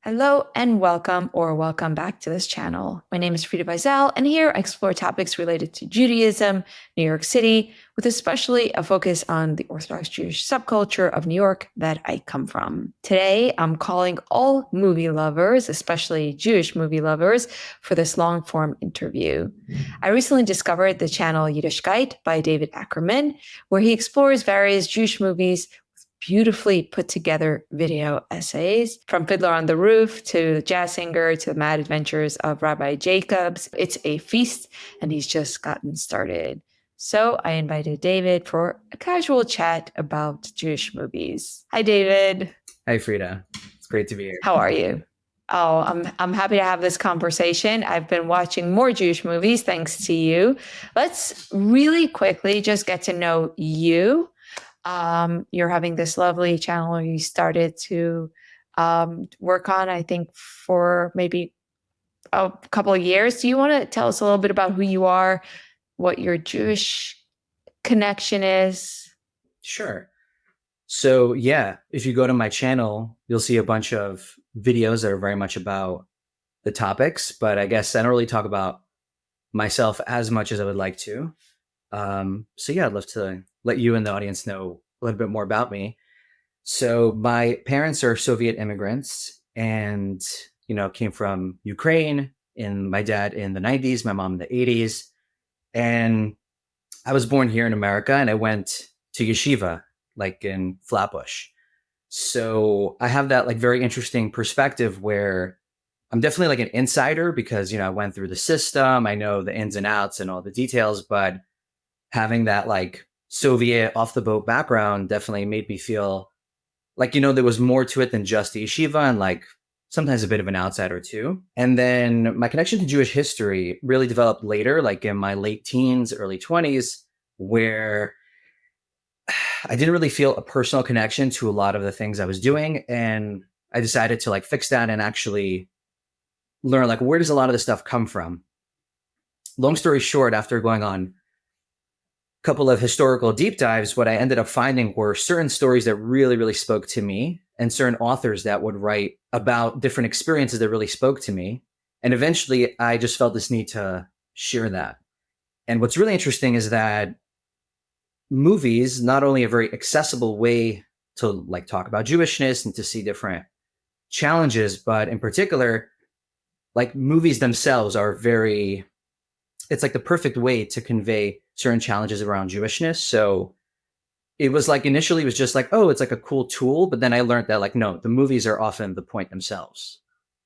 Hello and welcome back to this channel. My name is Frida Weisel, and here I explore topics related to Judaism, New York City, with especially a focus on the Orthodox Jewish subculture of New York that I come from. Today, I'm calling all movie lovers, especially Jewish movie lovers, for this long-form interview. I recently discovered the channel Yiddishkeit by David Akerman, where he explores various Jewish movies, beautifully put together video essays from Fiddler on the Roof to the Jazz Singer to the Mad Adventures of Rabbi Jacobs. It's a feast and he's just gotten started. So I invited David for a casual chat about Jewish movies. Hi, David. Hi, Frida. It's great to be here. How are you? Oh, I'm happy to have this conversation. I've been watching more Jewish movies thanks to you. Let's really quickly just get to know you. You're having this lovely channel you started to work on, I think, for maybe a couple of years. Do you want to tell us a little bit about who you are, what your Jewish connection is? Sure. So yeah, if you go to my channel, you'll see a bunch of videos that are very much about the topics, but I guess I don't really talk about myself as much as I would like to. So yeah, I'd love to let you and the audience know a little bit more about me. So my parents are Soviet immigrants and, came from Ukraine, and my dad in the 90s, my mom in the 80s. And I was born here in America and I went to yeshiva, like in Flatbush. So I have that like very interesting perspective where I'm definitely like an insider because, I went through the system. I know the ins and outs and all the details, but having that like Soviet off the boat background definitely made me feel like, there was more to it than just the yeshiva and like sometimes a bit of an outsider too. And then my connection to Jewish history really developed later, like in my late teens, early 20s, where I didn't really feel a personal connection to a lot of the things I was doing. And I decided to like fix that and actually learn like, where does a lot of this stuff come from? Long story short, after going on a couple of historical deep dives, what I ended up finding were certain stories that really, really spoke to me and certain authors that would write about different experiences that really spoke to me. And eventually I just felt this need to share that. And what's really interesting is that movies, not only a very accessible way to like talk about Jewishness and to see different challenges, but in particular, like movies themselves are it's like the perfect way to convey certain challenges around Jewishness. So it was like initially it was just like, oh, it's like a cool tool. But then I learned that like, no, the movies are often the point themselves,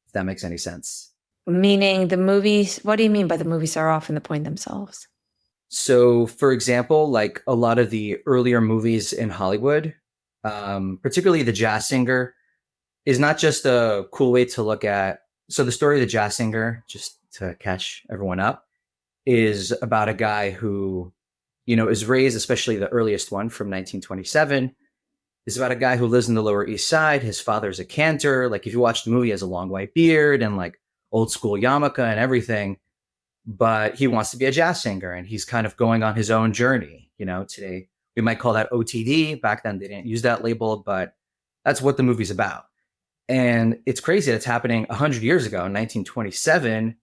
if that makes any sense. Meaning the movies, what do you mean by the movies are often the point themselves? So for example, like a lot of the earlier movies in Hollywood, particularly The Jazz Singer, is not just a cool way to look at. So the story of The Jazz Singer, just to catch everyone up, is about a guy who, is raised, especially the earliest one from 1927, is about a guy who lives in the Lower East Side. His father's a cantor. Like if you watch the movie, he has a long white beard and like old school yarmulke and everything, but he wants to be a jazz singer and he's kind of going on his own journey. Today we might call that OTD. Back then they didn't use that label, but that's what the movie's about. And it's crazy that it's happening 100 years ago in 1927.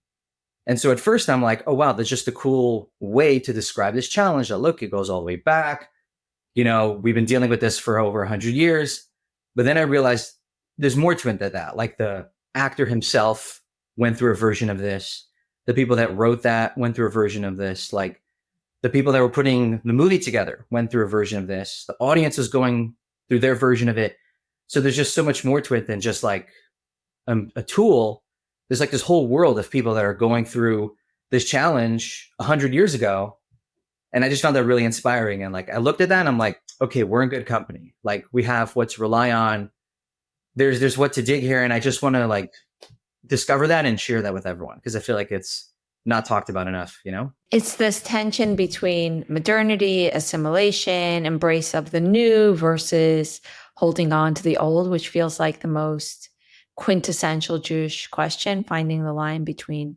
And so at first I'm like, oh, wow, that's just a cool way to describe this challenge. That look, it goes all the way back. We've been dealing with this for over 100 years. But then I realized there's more to it than that. Like the actor himself went through a version of this. The people that wrote that went through a version of this. Like the people that were putting the movie together went through a version of this. The audience was going through their version of it. So there's just so much more to it than just like a tool. There's like this whole world of people that are going through this challenge 100 years ago. And I just found that really inspiring. And like, I looked at that and I'm like, okay, we're in good company. Like we have what to rely on. There's what to dig here. And I just want to like discover that and share that with everyone because I feel like it's not talked about enough, It's this tension between modernity, assimilation, embrace of the new versus holding on to the old, which feels like the most quintessential Jewish question, finding the line between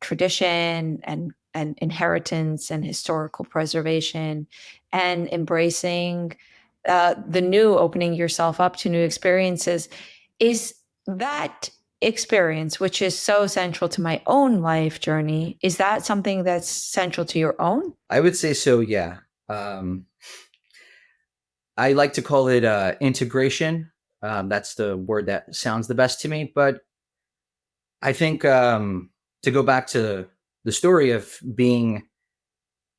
tradition and inheritance and historical preservation and embracing the new, opening yourself up to new experiences. Is that experience, which is so central to my own life journey, is that something that's central to your own? I would say so, yeah. I like to call it integration. That's the word that sounds the best to me. But I think to go back to the story of being,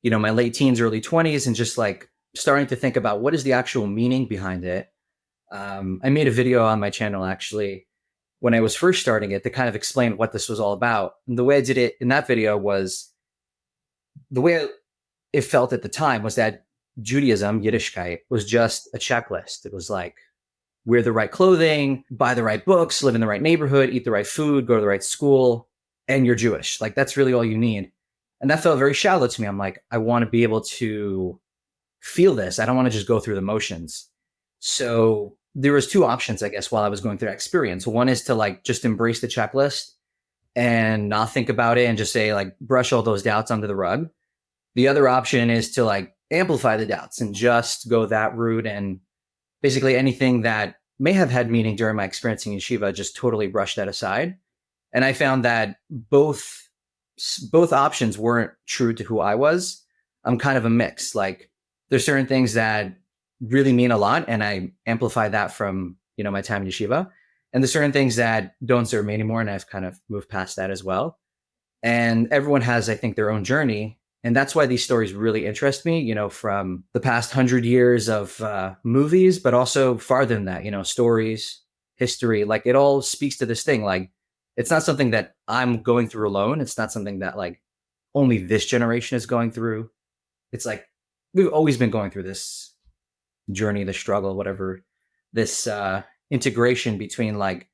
my late teens, early 20s, and just like starting to think about what is the actual meaning behind it. I made a video on my channel actually when I was first starting it to kind of explain what this was all about. And the way I did it in that video was the way it felt at the time was that Judaism, Yiddishkeit, was just a checklist. It was like, wear the right clothing, buy the right books, live in the right neighborhood, eat the right food, go to the right school, and you're Jewish. Like, that's really all you need. And that felt very shallow to me. I'm like, I want to be able to feel this. I don't want to just go through the motions. So there was two options, I guess, while I was going through that experience. One is to like just embrace the checklist and not think about it and just say like brush all those doubts under the rug. The other option is to like amplify the doubts and just go that route, and basically anything that may have had meaning during my experience in yeshiva, just totally brush that aside. And I found that both options weren't true to who I was. I'm kind of a mix. Like, there's certain things that really mean a lot, and I amplify that from, my time in yeshiva. And there's certain things that don't serve me anymore, and I've kind of moved past that as well. And everyone has, I think, their own journey. And that's why these stories really interest me, from the past 100 years of movies, but also farther than that, stories, history, like it all speaks to this thing. Like, it's not something that I'm going through alone. It's not something that like only this generation is going through. It's like, we've always been going through this journey, the struggle, whatever, this integration between like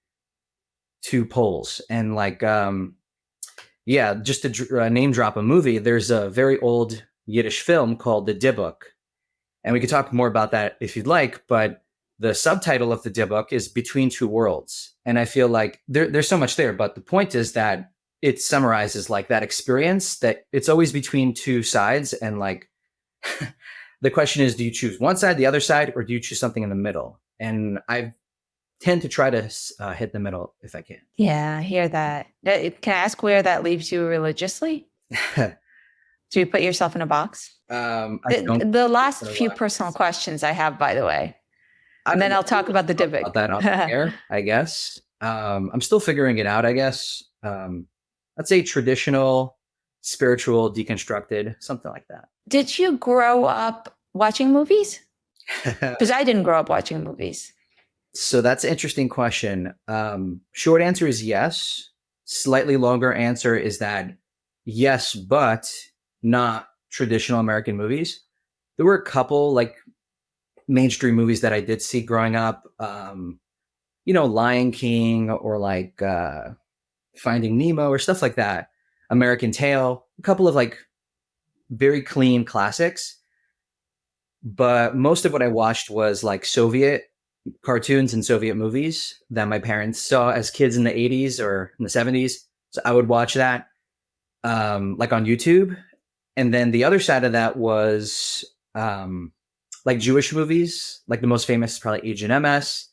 two poles. And like, just to name drop a movie, there's a very old Yiddish film called The Dibbuk. And we could talk more about that if you'd like, but the subtitle of the Dibbuk is Between Two Worlds. And I feel like there's so much there, but the point is that it summarizes like that experience, that it's always between two sides. And like, the question is, do you choose one side, the other side, or do you choose something in the middle? And I tend to try to hit the middle if I can. Yeah, I hear that. Can I ask where that leaves you religiously? Do you put yourself in a box? The last few personal questions I have, by the way. And then I'll talk about the Dibbuk. About that on the air, I guess. I'm still figuring it out, I guess. Let's say traditional, spiritual, deconstructed, something like that. Did you grow up watching movies? Because I didn't grow up watching movies. So that's an interesting question. Short answer is yes. Slightly longer answer is that yes, but not traditional American movies. There were a couple like mainstream movies that I did see growing up. Lion King or like Finding Nemo or stuff like that. American Tail, a couple of like very clean classics. But most of what I watched was like Soviet cartoons and Soviet movies that my parents saw as kids in the 80s or in the 70s. So I would watch that like on YouTube. And then the other side of that was like Jewish movies. Like the most famous is probably Agent MS.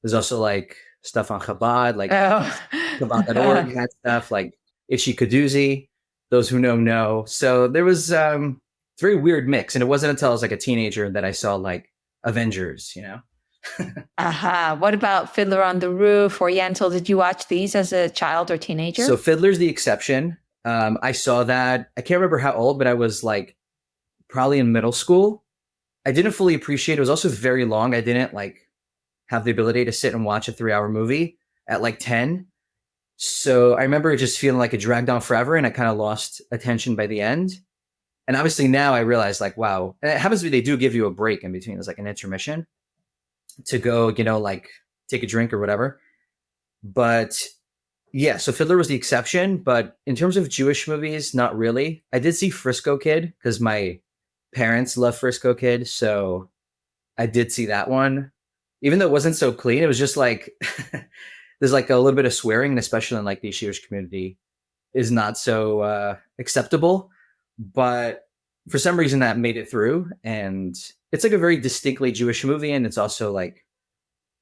There's also like stuff on Chabad, like Chabad.org, that stuff, like Itchy Kadoozy. Those who know. So there was a very weird mix. And it wasn't until I was like a teenager that I saw like Avengers, What about Fiddler on the Roof or Yentl? Did you watch these as a child or teenager? So Fiddler's the exception. I saw that. I can't remember how old, but I was like probably in middle school. I didn't fully appreciate it. It was also very long. I didn't like have the ability to sit and watch a 3-hour movie at like 10. So I remember it just feeling like it dragged on forever, and I kind of lost attention by the end. And obviously now I realize like, wow, and it happens to be they do give you a break in between. There's like an intermission to go, like take a drink or whatever. But yeah, so Fiddler was the exception. But in terms of Jewish movies, not really. I did see Frisco Kid because my parents love Frisco Kid. So I did see that one. Even though it wasn't so clean, it was just like, there's like a little bit of swearing, and especially in like the Jewish community is not so acceptable. But for some reason that made it through, and it's like a very distinctly Jewish movie. And it's also like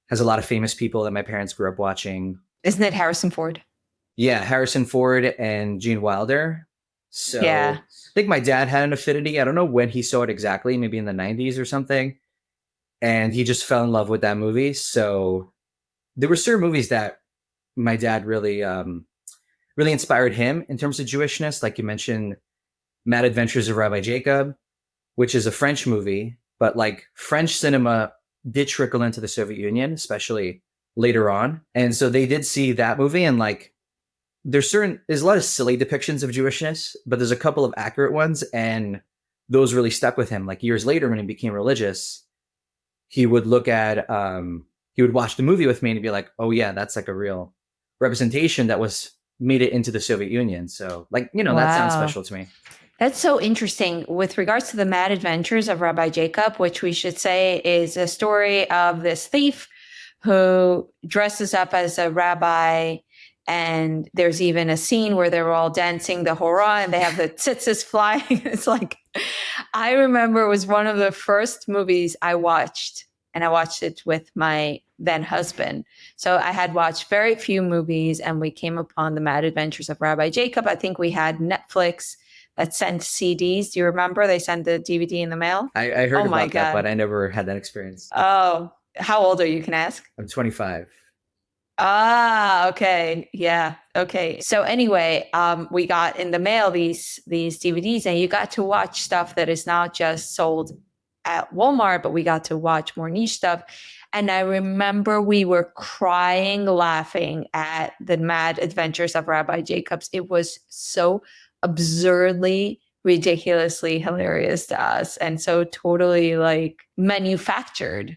has a lot of famous people that my parents grew up watching. Isn't it Harrison Ford? Yeah, Harrison Ford and Gene Wilder. So Yeah. I think my dad had an affinity. I don't know when he saw it exactly, maybe in the 90s or something. And he just fell in love with that movie. So there were certain movies that my dad really inspired him in terms of Jewishness. Like you mentioned, Mad Adventures of Rabbi Jacob, which is a French movie, but like French cinema did trickle into the Soviet Union, especially later on. And so they did see that movie, and like there's a lot of silly depictions of Jewishness, but there's a couple of accurate ones, and those really stuck with him. Like years later when he became religious, he would he would watch the movie with me and be like, oh yeah, that's like a real representation that was made it into the Soviet Union. So like, that sounds Wow. special to me. That's so interesting. With regards to the Mad Adventures of Rabbi Jacob, which we should say is a story of this thief who dresses up as a rabbi. And there's even a scene where they're all dancing the hora and they have the tzitzis flying. It's like, I remember it was one of the first movies I watched, and I watched it with my then husband. So I had watched very few movies, and we came upon the Mad Adventures of Rabbi Jacob. I think we had Netflix that sent CDs. Do you remember? They sent the DVD in the mail. I heard Oh my about that, God. but I never had that experience. Oh, how old are you? Can I ask? I'm 25. Ah, okay. Yeah. Okay. So anyway, we got in the mail these DVDs, and you got to watch stuff that is not just sold at Walmart, but we got to watch more niche stuff. And I remember we were crying, laughing at the Mad Adventures of Rabbi Jacobs. It was so absurdly, ridiculously hilarious to us, and so totally like manufactured.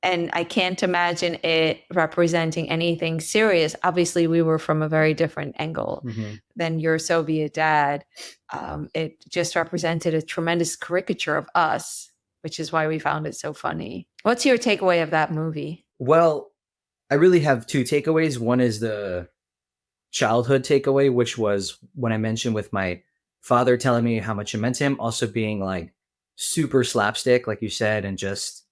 And I can't imagine it representing anything serious. Obviously, we were from a very different angle than your Soviet dad. It just represented a tremendous caricature of us, which is why we found it so funny. What's your takeaway of that movie? Well, I really have two takeaways. One is the childhood takeaway, which was when I mentioned with my father telling me how much it meant to him, also being like super slapstick, like you said, and just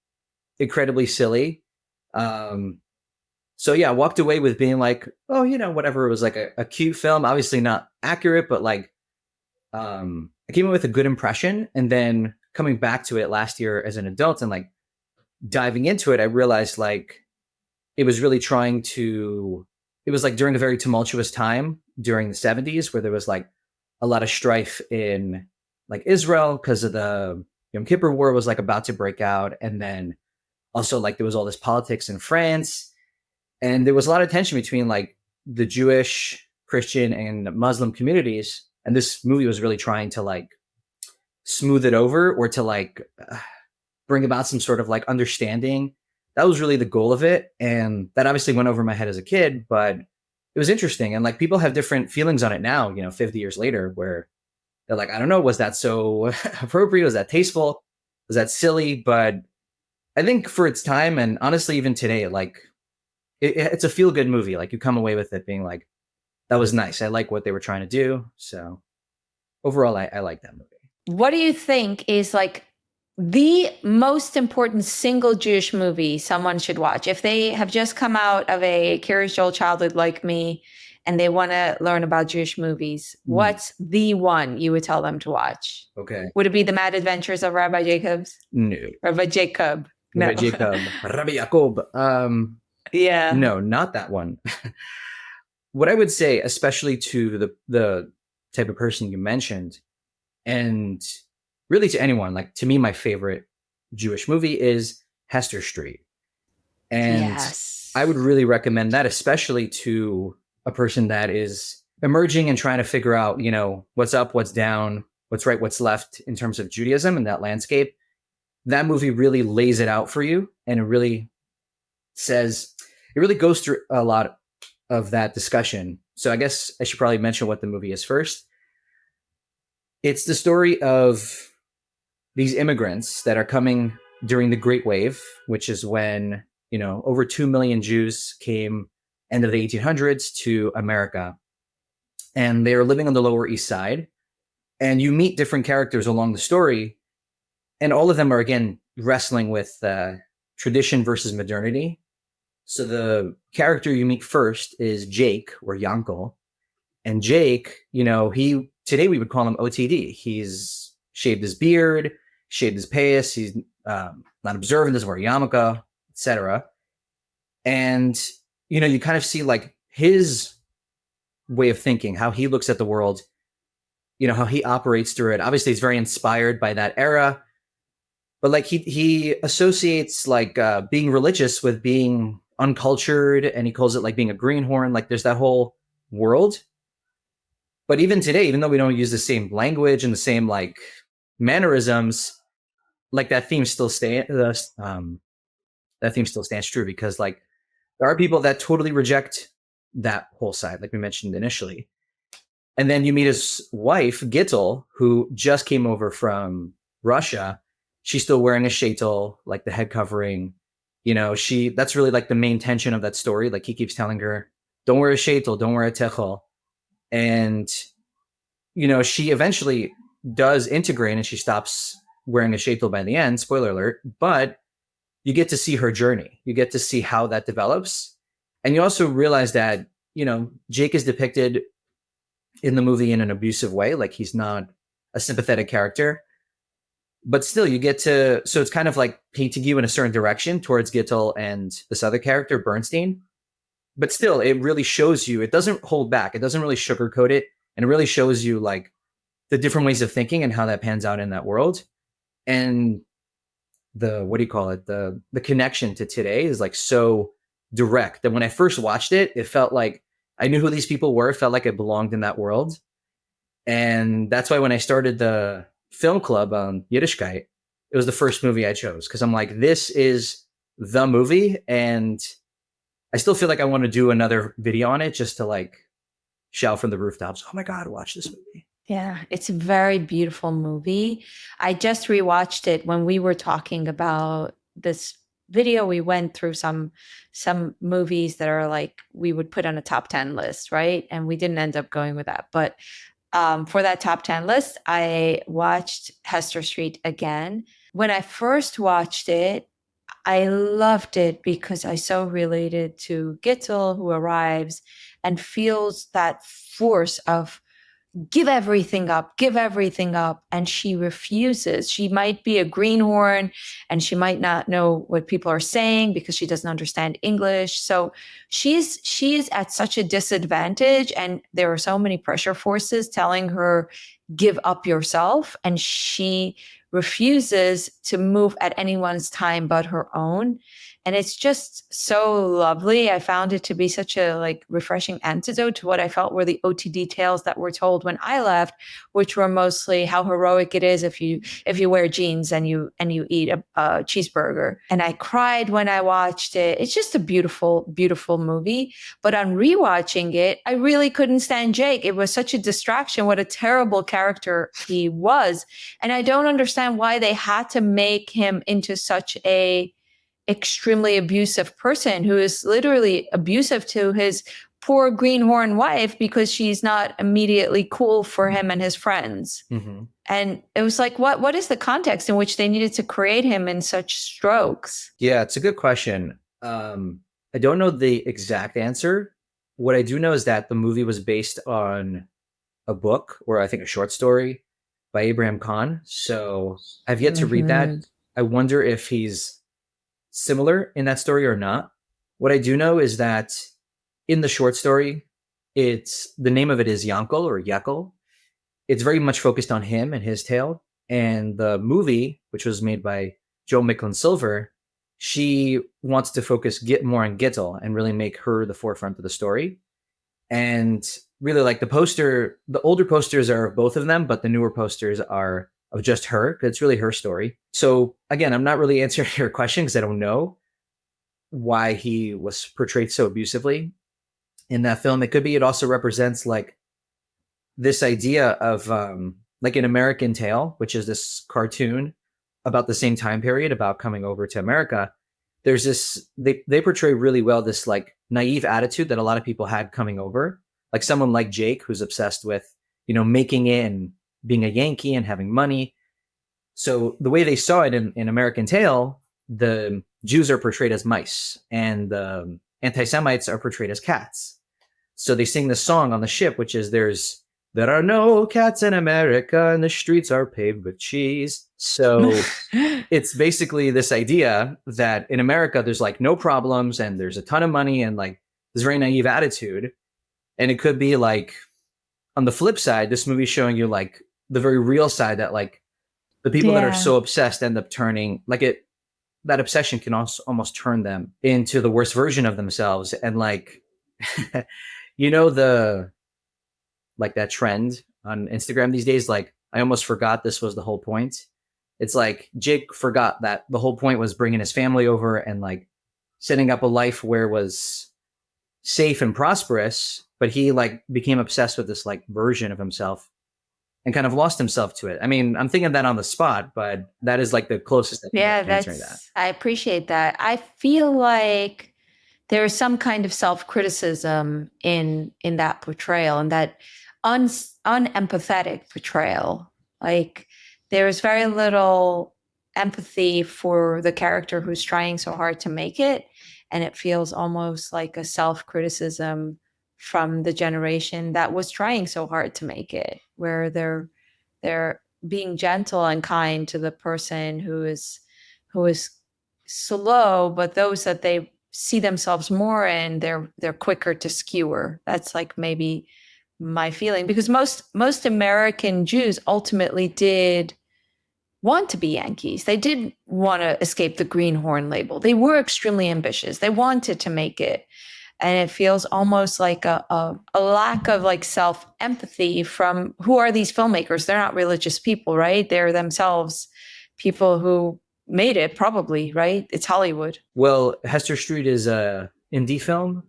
incredibly silly. So yeah, I walked away with being like, oh, whatever. It was like a cute film, obviously not accurate, but like, I came in with a good impression. And then coming back to it last year as an adult and like diving into it, I realized like it was really it was like during a very tumultuous time during the 70s where there was like a lot of strife in like Israel because of the Yom Kippur War was like about to break out. And then also like there was all this politics in France, and there was a lot of tension between like the Jewish, Christian, and Muslim communities. And this movie was really trying to like smooth it over or to like bring about some sort of like understanding. That was really the goal of it. And that obviously went over my head as a kid, but it was interesting. And like people have different feelings on it now, 50 years later, where they're like, I don't know, was that so appropriate? Was that tasteful? Was that silly? But I think for its time, and honestly, even today, like it's a feel good movie. Like you come away with it being like, that was nice. I like what they were trying to do. So overall, I like that movie. What do you think is like the most important single Jewish movie someone should watch if they have just come out of a curious Joel childhood like me and they want to learn about Jewish movies? What's the one you would tell them to watch? Okay. Would it be The Mad Adventures of Rabbi Jacobs? No. Rabbi Jacob. No. Rabbi Jacob. Rabbi Jacob. Yeah. No, not that one. What I would say, especially to the type of person you mentioned, and really to anyone, like to me, my favorite Jewish movie is Hester Street. And yes. I would really recommend that, especially to a person that is emerging and trying to figure out, what's up, what's down, what's right, what's left in terms of Judaism and that landscape. That movie really lays it out for you. And it really goes through a lot of that discussion. So I guess I should probably mention what the movie is first. It's the story of these immigrants that are coming during the Great Wave, which is when, over 2 million Jews came end of the 1800s to America. And they are living on the Lower East Side. And you meet different characters along the story. And all of them are, again, wrestling with tradition versus modernity. So the character you meet first is Jake, or Yankel. And Jake, today we would call him OTD. He's shaved his beard, shaved his payas. He's not observant, doesn't wear a yarmulke, etc. And, you kind of see like his way of thinking, how he looks at the world, how he operates through it. Obviously, he's very inspired by that era. But like he associates like being religious with being uncultured, and he calls it like being a greenhorn. Like there's that whole world. But even today, even though we don't use the same language and the same like mannerisms, like that theme still stands true, because like there are people that totally reject that whole side, like we mentioned initially. And then you meet his wife, Gittel, who just came over from Russia. She's still wearing a sheitel, like the head covering. That's really like the main tension of that story. Like he keeps telling her, don't wear a sheitel, don't wear a techel. And, she eventually does integrate and she stops wearing a sheitel by the end, spoiler alert, but you get to see her journey. You get to see how that develops. And you also realize that, Jake is depicted in the movie in an abusive way. Like he's not a sympathetic character, but still so it's kind of like painting you in a certain direction towards Gittel and this other character, Bernstein. But still, it really shows you, it doesn't hold back. It doesn't really sugarcoat it. And it really shows you like the different ways of thinking and how that pans out in that world. And the connection to today is like so direct that when I first watched it, it felt like I knew who these people were. It felt like I belonged in that world. And that's why when I started the film club on Yiddishkeit, it was the first movie I chose, because I'm like, this is the movie. And I still feel like I want to do another video on it just to like shout from the rooftops, oh my God, watch this movie. Yeah, it's a very beautiful movie. I just rewatched it when we were talking about this video. We went through some movies that are like we would put on a top 10 list, right? And we didn't end up going with that. But for that top 10 list, I watched Hester Street again. When I first watched it, I loved it because I so related to Gittel, who arrives and feels that force of give everything up, give everything up. And she refuses. She might be a greenhorn and she might not know what people are saying because she doesn't understand English. So she is at such a disadvantage, and there are so many pressure forces telling her, give up yourself. And she refuses to move at anyone's time but her own. And it's just so lovely. I found it to be such a like refreshing antidote to what I felt were the OTD tales that were told when I left, which were mostly how heroic it is if you wear jeans and you eat a cheeseburger. And I cried when I watched it. It's just a beautiful, beautiful movie. But on rewatching it, I really couldn't stand Jake. It was such a distraction. What a terrible character he was. And I don't understand why they had to make him into such a extremely abusive person who is literally abusive to his poor greenhorn wife because she's not immediately cool for him and his friends. Mm-hmm. And it was like, what is the context in which they needed to create him in such strokes? Yeah, it's a good question. I don't know the exact answer. What I do know is that the movie was based on a book, or I think a short story by Abraham Khan. So I've yet to read that. I wonder if he's similar in that story or not. What I do know is that in the short story, the name of it is Yankel or Yekel. It's very much focused on him and his tale. And the movie, which was made by Joe Micklin Silver, she wants to get more on Gittel and really make her the forefront of the story. And really, like the older posters are of both of them, but the newer posters are of just her, because it's really her story. So again, I'm not really answering your question because I don't know why he was portrayed so abusively in that film. It could be it also represents like this idea of like an American Tale, which is this cartoon about the same time period, about coming over to America. There's this, they portray really well this like naive attitude that a lot of people had coming over, like someone like Jake, who's obsessed with, making it and being a Yankee and having money. So the way they saw it in American Tale, the Jews are portrayed as mice and anti-Semites are portrayed as cats. So they sing this song on the ship, which is there are no cats in America and the streets are paved with cheese. So it's basically this idea that in America, there's like no problems and there's a ton of money and like this very naive attitude. And it could be like on the flip side, this movie's showing you like the very real side that like the people that are so obsessed end up turning like it. That obsession can also almost turn them into the worst version of themselves. And like, the like that trend on Instagram these days, like I almost forgot this was the whole point. It's like Jake forgot that the whole point was bringing his family over and like setting up a life where it was safe and prosperous, but he like became obsessed with this like version of himself and kind of lost himself to it. I mean, I'm thinking that on the spot, but that is like the closest I can get to answering that. I appreciate that. I feel like there is some kind of self-criticism in that portrayal and that unempathetic portrayal. Like there's very little empathy for the character who's trying so hard to make it. And it feels almost like a self-criticism from the generation that was trying so hard to make it, where they're being gentle and kind to the person who is slow, but those that they see themselves more in, they're quicker to skewer. That's like maybe my feeling, because most American Jews ultimately did want to be Yankees. They did want to escape the greenhorn label. They were extremely ambitious. They wanted to make it. And it feels almost like a lack of like self-empathy from who are these filmmakers? They're not religious people, right? They're themselves people who made it, probably, right? It's Hollywood. Well, Hester Street is a indie film.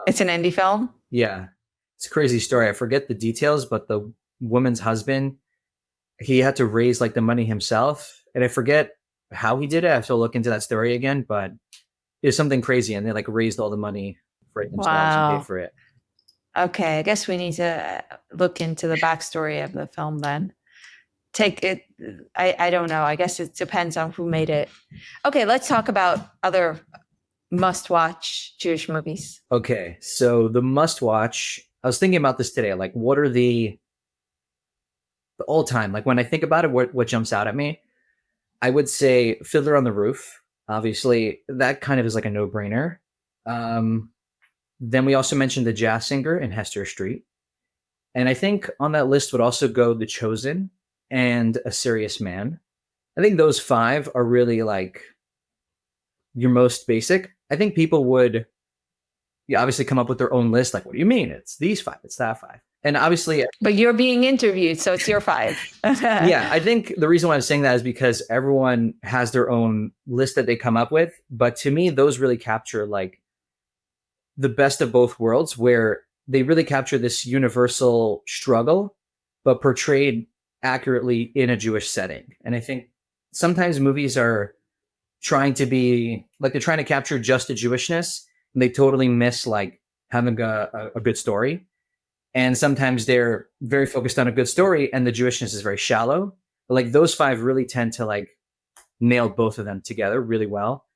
It's an indie film? Yeah. It's a crazy story. I forget the details, but the woman's husband, he had to raise like the money himself. And I forget how he did it. I have to look into that story again, but it was something crazy. And they like raised all the money for it themselves and paid for it. Okay, I guess we need to look into the backstory of the film then. Take it, I don't know. I guess it depends on who made it. Okay, let's talk about other must-watch Jewish movies. Okay, so the must-watch, I was thinking about this today. Like, what are the all-time, like when I think about it, what jumps out at me? I would say Fiddler on the Roof. Obviously, that kind of is like a no-brainer. Then we also mentioned The Jazz Singer in Hester Street. And I think on that list would also go The Chosen and A Serious Man. I think those 5 are really like your most basic. I think people would obviously come up with their own list. Like, what do you mean? It's these 5, it's that 5. And obviously... But you're being interviewed, so it's your 5. Yeah, I think the reason why I'm saying that is because everyone has their own list that they come up with. But to me, those really capture like the best of both worlds, where they really capture this universal struggle, but portrayed accurately in a Jewish setting. And I think sometimes movies are trying to be like, they're trying to capture just the Jewishness, and they totally miss like having a good story. And sometimes they're very focused on a good story and the Jewishness is very shallow. But like those 5 really tend to like nail both of them together really well.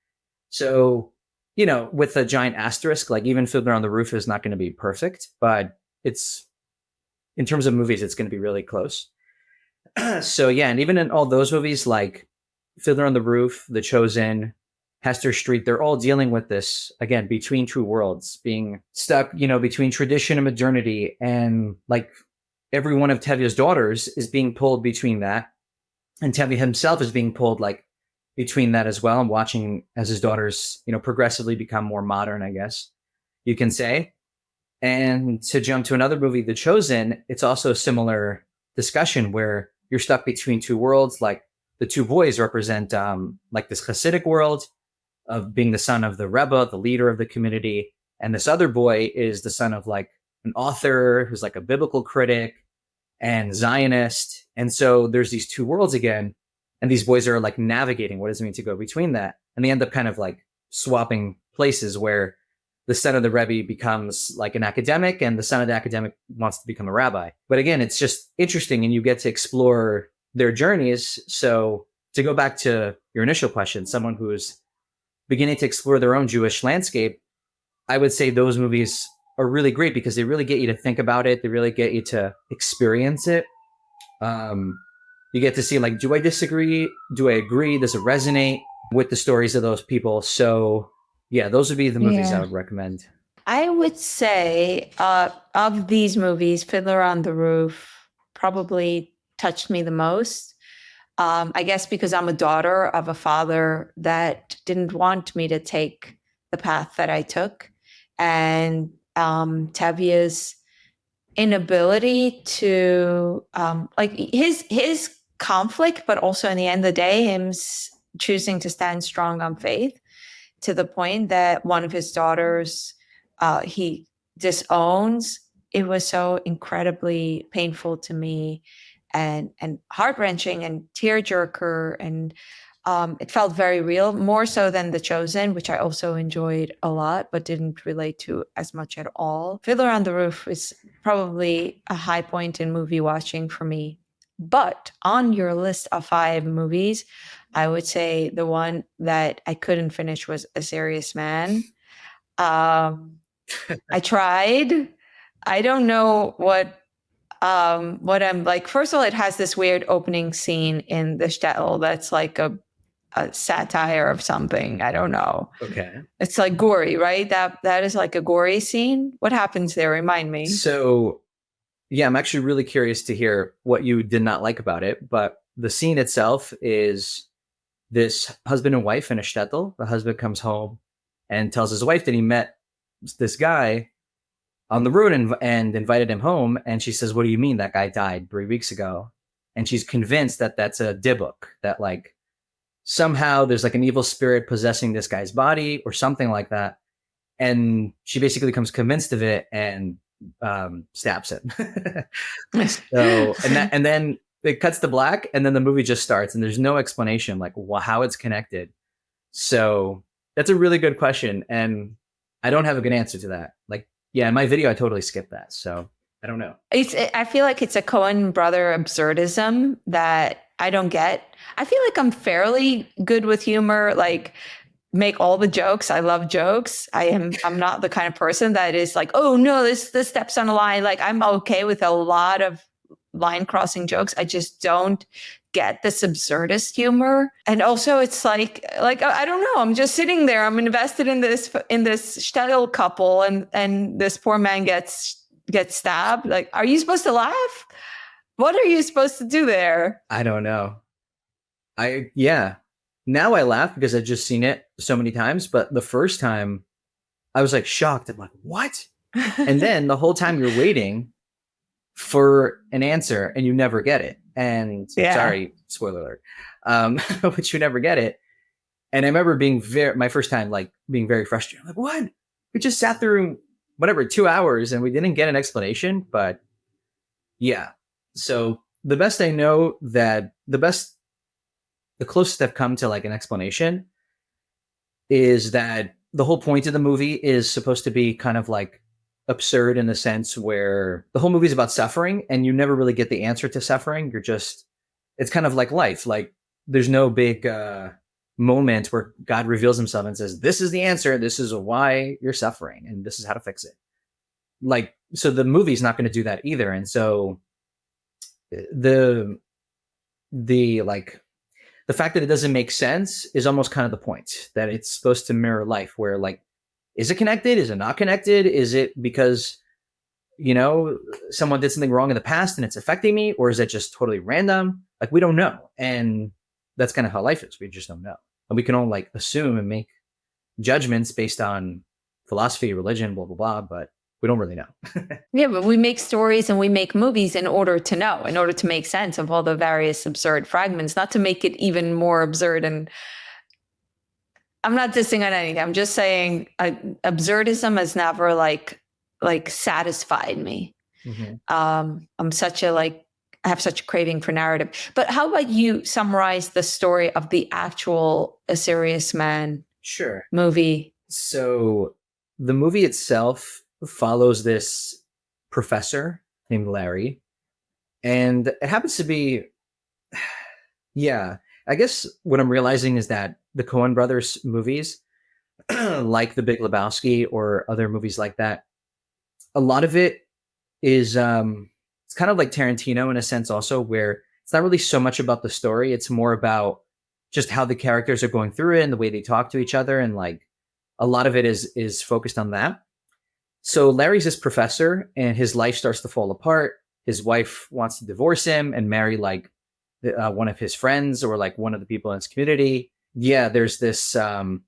So, with a giant asterisk, like even Fiddler on the Roof is not going to be perfect, but it's, in terms of movies, it's going to be really close. So yeah, and even in all those movies, like Fiddler on the Roof, The Chosen, Hester Street, they're all dealing with this, again, between two worlds, being stuck, between tradition and modernity. And like every one of Tevye's daughters is being pulled between that. And Tevye himself is being pulled like between that as well, and watching as his daughters, progressively become more modern, I guess you can say. And to jump to another movie, The Chosen, it's also a similar discussion where you're stuck between two worlds. Like the two boys represent like this Hasidic world of being the son of the Rebbe, the leader of the community. And this other boy is the son of like an author who's like a biblical critic and Zionist. And so there's these two worlds again. And these boys are like navigating what does it mean to go between that. And they end up kind of like swapping places, where the son of the Rebbe becomes like an academic and the son of the academic wants to become a rabbi. But again, it's just interesting and you get to explore their journeys. So to go back to your initial question, someone who's beginning to explore their own Jewish landscape, I would say those movies are really great because they really get you to think about it. They really get you to experience it. You get to see, like, do I disagree? Do I agree? Does it resonate with the stories of those people? So yeah, those would be the movies I would recommend. I would say of these movies, Fiddler on the Roof probably touched me the most. I guess because I'm a daughter of a father that didn't want me to take the path that I took. And Tavia's inability to, like, his conflict, but also in the end of the day, him choosing to stand strong on faith to the point that one of his daughters he disowns. It was so incredibly painful to me and heart-wrenching and tearjerker, and it felt very real, more so than The Chosen, which I also enjoyed a lot but didn't relate to as much at all. Fiddler on the Roof is probably a high point in movie watching for me. But on your list of 5 movies, I would say the one that I couldn't finish was A Serious Man. I tried. I don't know what I'm like. First of all, it has this weird opening scene in the shtetl that's like a satire of something. I don't know. Okay. It's like gory, right? That is like a gory scene. What happens there? Remind me. So yeah, I'm actually really curious to hear what you did not like about it. But the scene itself is this husband and wife in a shtetl. The husband comes home and tells his wife that he met this guy on the road and invited him home. And she says, "What do you mean? That guy died 3 weeks ago?" And she's convinced that that's a dibuk, that like somehow there's like an evil spirit possessing this guy's body or something like that. And she basically becomes convinced of it and stabs him. So, and then it cuts to black, and then the movie just starts, and there's no explanation like how it's connected. So that's a really good question, and I don't have a good answer to that. Like, yeah, in my video, I totally skipped that, so I don't know. I feel like it's a Coen brother absurdism that I don't get. I feel like I'm fairly good with humor, like make all the jokes. I love jokes. I'm not the kind of person that is like, oh no, this steps on a line. Like, I'm okay with a lot of line crossing jokes. I just don't get this absurdist humor. And also it's like I don't know, I'm just sitting there, I'm invested in this shtetl couple, and this poor man gets stabbed. Like, are you supposed to laugh? What are you supposed to do there? I don't know. Now I laugh because I've just seen it so many times, but the first time I was like shocked. I'm like, what? And then the whole time you're waiting for an answer and you never get it. And sorry, spoiler alert, but you never get it. And I remember being my first time, like being very frustrated. I'm like, what? We just sat through whatever, 2 hours and we didn't get an explanation. But yeah. So the best I know, that the closest I've come to like an explanation is that the whole point of the movie is supposed to be kind of like absurd in the sense where the whole movie is about suffering and you never really get the answer to suffering. It's kind of like life. Like, there's no big moment where God reveals himself and says, this is the answer. This is why you're suffering and this is how to fix it. Like, so the movie's not going to do that either. And so the fact that it doesn't make sense is almost kind of the point, that it's supposed to mirror life, where like, is it connected? Is it not connected? Is it because, someone did something wrong in the past and it's affecting me? Or is it just totally random? Like, we don't know. And that's kind of how life is. We just don't know. And we can all like assume and make judgments based on philosophy, religion, blah, blah, blah. But we don't really know. Yeah, but we make stories and we make movies in order to know, in order to make sense of all the various absurd fragments, not to make it even more absurd. And I'm not dissing on anything. I'm just saying absurdism has never like satisfied me. Mm-hmm. I have such a craving for narrative. But how about you summarize the story of the actual A Serious Man movie? So the movie itself follows this professor named Larry, and it happens to be, I guess what I'm realizing is that the Coen brothers movies, like The Big Lebowski or other movies like that, a lot of it is it's kind of like Tarantino in a sense also, where it's not really so much about the story, it's more about just how the characters are going through it and the way they talk to each other, and like a lot of it is focused on that. So Larry's this professor and his life starts to fall apart. His wife wants to divorce him and marry like one of his friends or like one of the people in his community. Yeah, there's this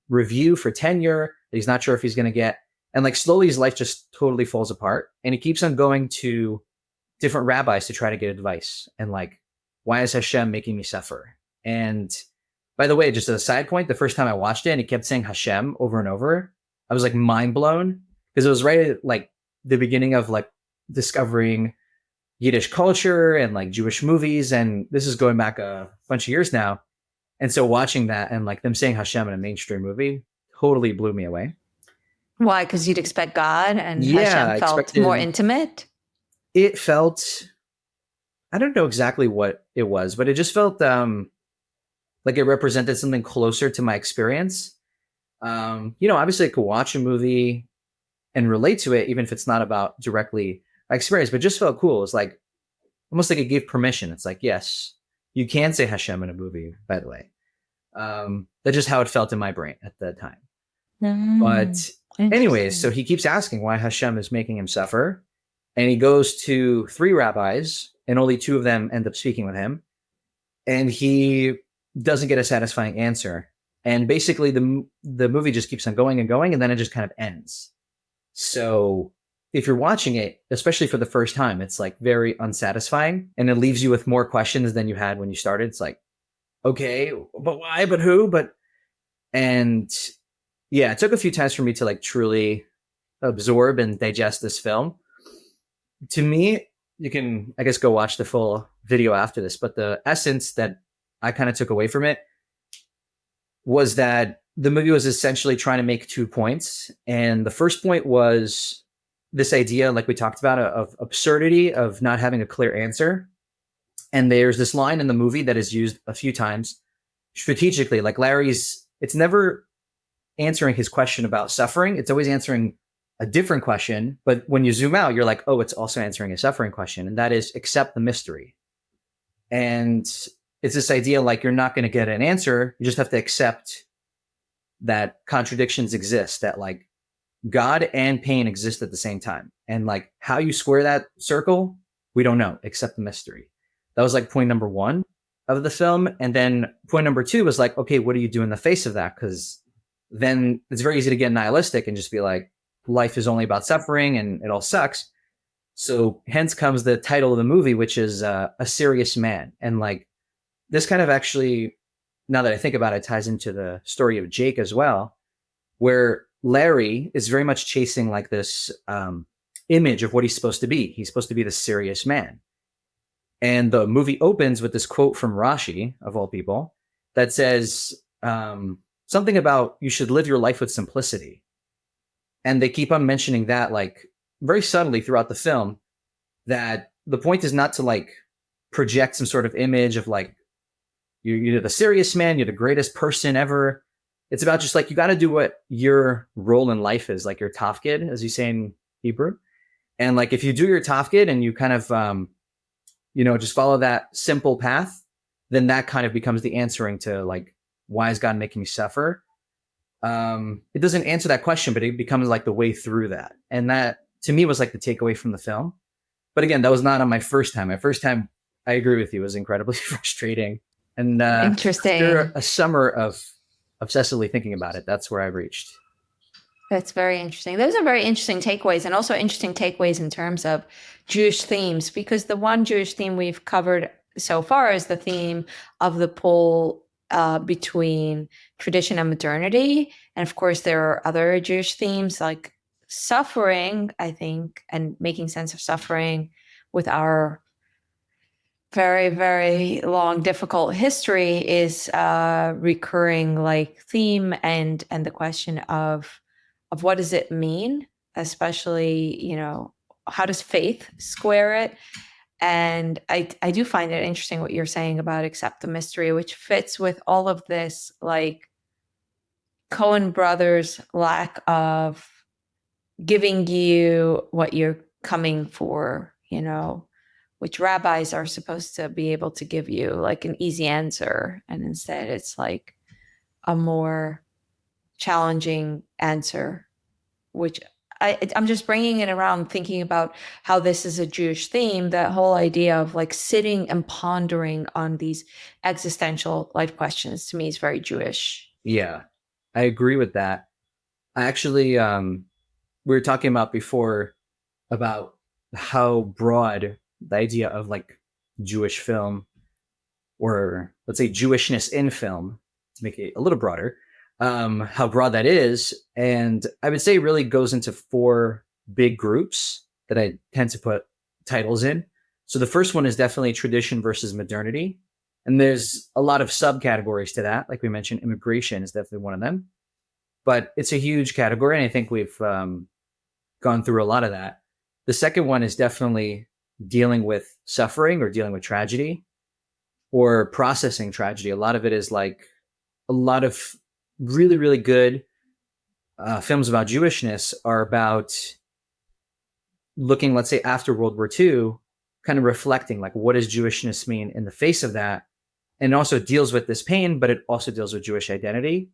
review for tenure that he's not sure if he's going to get. And like slowly his life just totally falls apart. And he keeps on going to different rabbis to try to get advice. And like, why is Hashem making me suffer? And by the way, just as a side point, the first time I watched it and he kept saying Hashem over and over, I was like mind blown because it was right at like the beginning of like discovering Yiddish culture and like Jewish movies. And this is going back a bunch of years now. And so watching that and like them saying Hashem in a mainstream movie totally blew me away. Why? Because you'd expect God and Yeah, Hashem I felt expected- more intimate? It felt, I don't know exactly what it was, but it just felt like it represented something closer to my experience. Obviously I could watch a movie and relate to it, even if it's not about directly my experience, but it just felt cool. It's like almost like it gave permission. It's like, yes, you can say Hashem in a movie, by the way. That's just how it felt in my brain at the time. But anyways, so he keeps asking why Hashem is making him suffer. And he goes to 3 rabbis, and only 2 of them end up speaking with him. And he doesn't get a satisfying answer. And basically, the movie just keeps on going and going, and then it just kind of ends. So if you're watching it, especially for the first time, it's like very unsatisfying, and it leaves you with more questions than you had when you started. It's like, okay, but why? But who? And yeah, it took a few times for me to like truly absorb and digest this film. To me, you can, I guess, go watch the full video after this, but the essence that I kind of took away from it was that the movie was essentially trying to make 2 points. And the first point was this idea, like we talked about, of absurdity of not having a clear answer. And there's this line in the movie that is used a few times strategically, like it's never answering his question about suffering. It's always answering a different question. But when you zoom out, you're like, oh, it's also answering a suffering question. And that is accept the mystery. And it's this idea like you're not going to get an answer. You just have to accept that contradictions exist, that like God and pain exist at the same time. And like how you square that circle, we don't know, accept the mystery. That was like point number 1 of the film. And then point number 2 was like, okay, what do you do in the face of that? Because then it's very easy to get nihilistic and just be like, life is only about suffering and it all sucks. So hence comes the title of the movie, which is A Serious Man. And like this kind of actually, now that I think about it, ties into the story of Jake as well, where Larry is very much chasing like this image of what he's supposed to be. He's supposed to be the serious man. And the movie opens with this quote from Rashi, of all people, that says something about you should live your life with simplicity. And they keep on mentioning that like very subtly throughout the film, that the point is not to like project some sort of image of like, you're the serious man, you're the greatest person ever. It's about just like, you got to do what your role in life is, like your tafkid, as you say in Hebrew. And like, if you do your tafkid and you kind of, just follow that simple path, then that kind of becomes the answering to like, why is God making me suffer? It doesn't answer that question, but it becomes like the way through that. And that to me was like the takeaway from the film. But again, that was not on my first time. My first time, I agree with you, was incredibly frustrating. And Interesting. after a summer of obsessively thinking about it, that's where I reached. That's very interesting. Those are very interesting takeaways, and also interesting takeaways in terms of Jewish themes, because the one Jewish theme we've covered so far is the theme of the pull between tradition and modernity. And of course, there are other Jewish themes like suffering, I think, and making sense of suffering with our very, very long, difficult history is a recurring like theme, and the question of what does it mean, especially, how does faith square it? And I do find it interesting what you're saying about accept the mystery, which fits with all of this like Coen brothers' lack of giving you what you're coming for, which rabbis are supposed to be able to give you like an easy answer. And instead it's like a more challenging answer, which I'm just bringing it around thinking about how this is a Jewish theme, that whole idea of like sitting and pondering on these existential life questions to me is very Jewish. Yeah, I agree with that. I actually, we were talking about before about how broad the idea of like Jewish film, or let's say Jewishness in film, to make it a little broader, how broad that is. And I would say it really goes into 4 big groups that I tend to put titles in. So the first one is definitely tradition versus modernity. And there's a lot of subcategories to that. Like we mentioned, immigration is definitely one of them. But it's a huge category, and I think we've gone through a lot of that. The second one is definitely dealing with suffering or dealing with tragedy or processing tragedy. A lot of it is like a lot of really, really good films about Jewishness are about looking, let's say, after World War II, kind of reflecting like, what does Jewishness mean in the face of that? And it also deals with this pain, but it also deals with Jewish identity.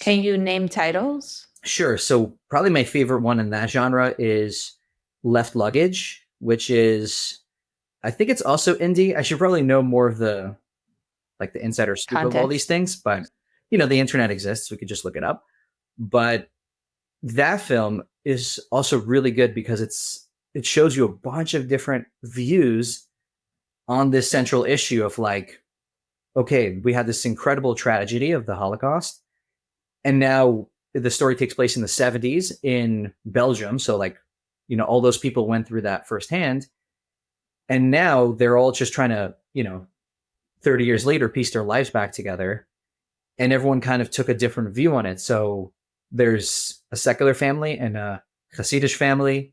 Can you name titles? Sure. So probably my favorite one in that genre is Left Luggage, which is, I think it's also indie. I should probably know more of the insider scoop of all these things, but the internet exists. We could just look it up. But that film is also really good because it shows you a bunch of different views on this central issue of like, okay, we had this incredible tragedy of the Holocaust, and now the story takes place in the 70s in Belgium. So like, all those people went through that firsthand. And now they're all just trying to, 30 years later, piece their lives back together. And everyone kind of took a different view on it. So there's a secular family and a Hasidic family.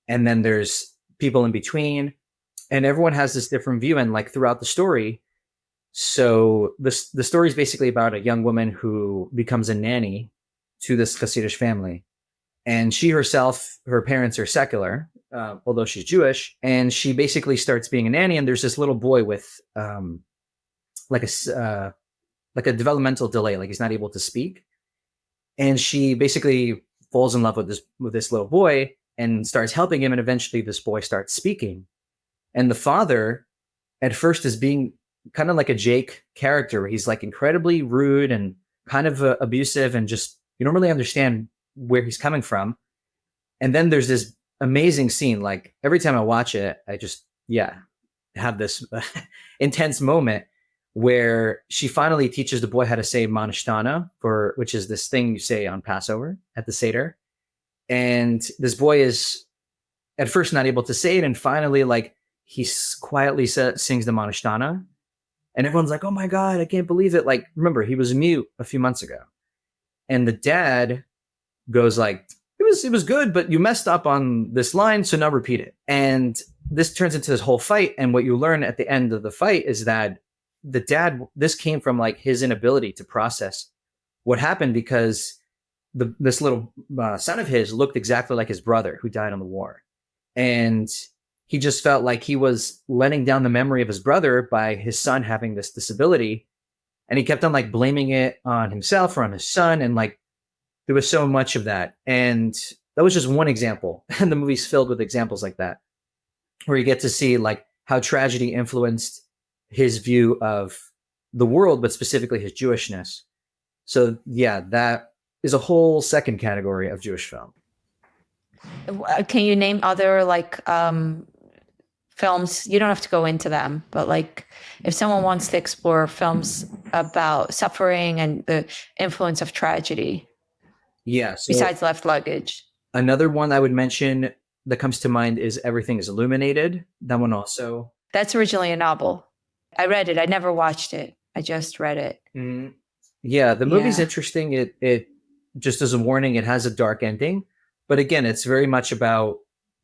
And then there's people in between. And everyone has this different view. And like throughout the story, so the story is basically about a young woman who becomes a nanny to this Hasidic family. And she herself, her parents are secular, although she's Jewish. And she basically starts being a nanny. And there's this little boy with like a developmental delay, like he's not able to speak. And she basically falls in love with this little boy and starts helping him. And eventually this boy starts speaking. And the father at first is being kind of like a Jake character, where he's like incredibly rude and kind of abusive, and just, you don't really understand where he's coming from. And then there's this amazing scene. Like every time I watch it, I just, have this intense moment where she finally teaches the boy how to say Manishtana, which is this thing you say on Passover at the Seder. And this boy is at first not able to say it. And finally, like, he quietly sings the Manishtana. And everyone's like, oh my God, I can't believe it. Like, remember, he was mute a few months ago. And the dad goes like, it was good, but you messed up on this line, so now repeat it. And this turns into this whole fight. And what you learn at the end of the fight is that the dad, this came from like his inability to process what happened, because this little son of his looked exactly like his brother who died in the war. And he just felt like he was letting down the memory of his brother by his son having this disability. And he kept on like blaming it on himself or on his son. And like, there was so much of that. And that was just one example. And the movie's filled with examples like that, where you get to see like how tragedy influenced his view of the world, but specifically his Jewishness. So yeah, that is a whole second category of Jewish film. Can you name other like films? You don't have to go into them, but like if someone wants to explore films about suffering and the influence of tragedy. Yeah. So besides Left Luggage. Another one I would mention that comes to mind is Everything is Illuminated. That one also. That's originally a novel. I read it. I never watched it. I just read it. Mm-hmm. Yeah, the movie's interesting. It just as a warning, it has a dark ending. But again, it's very much about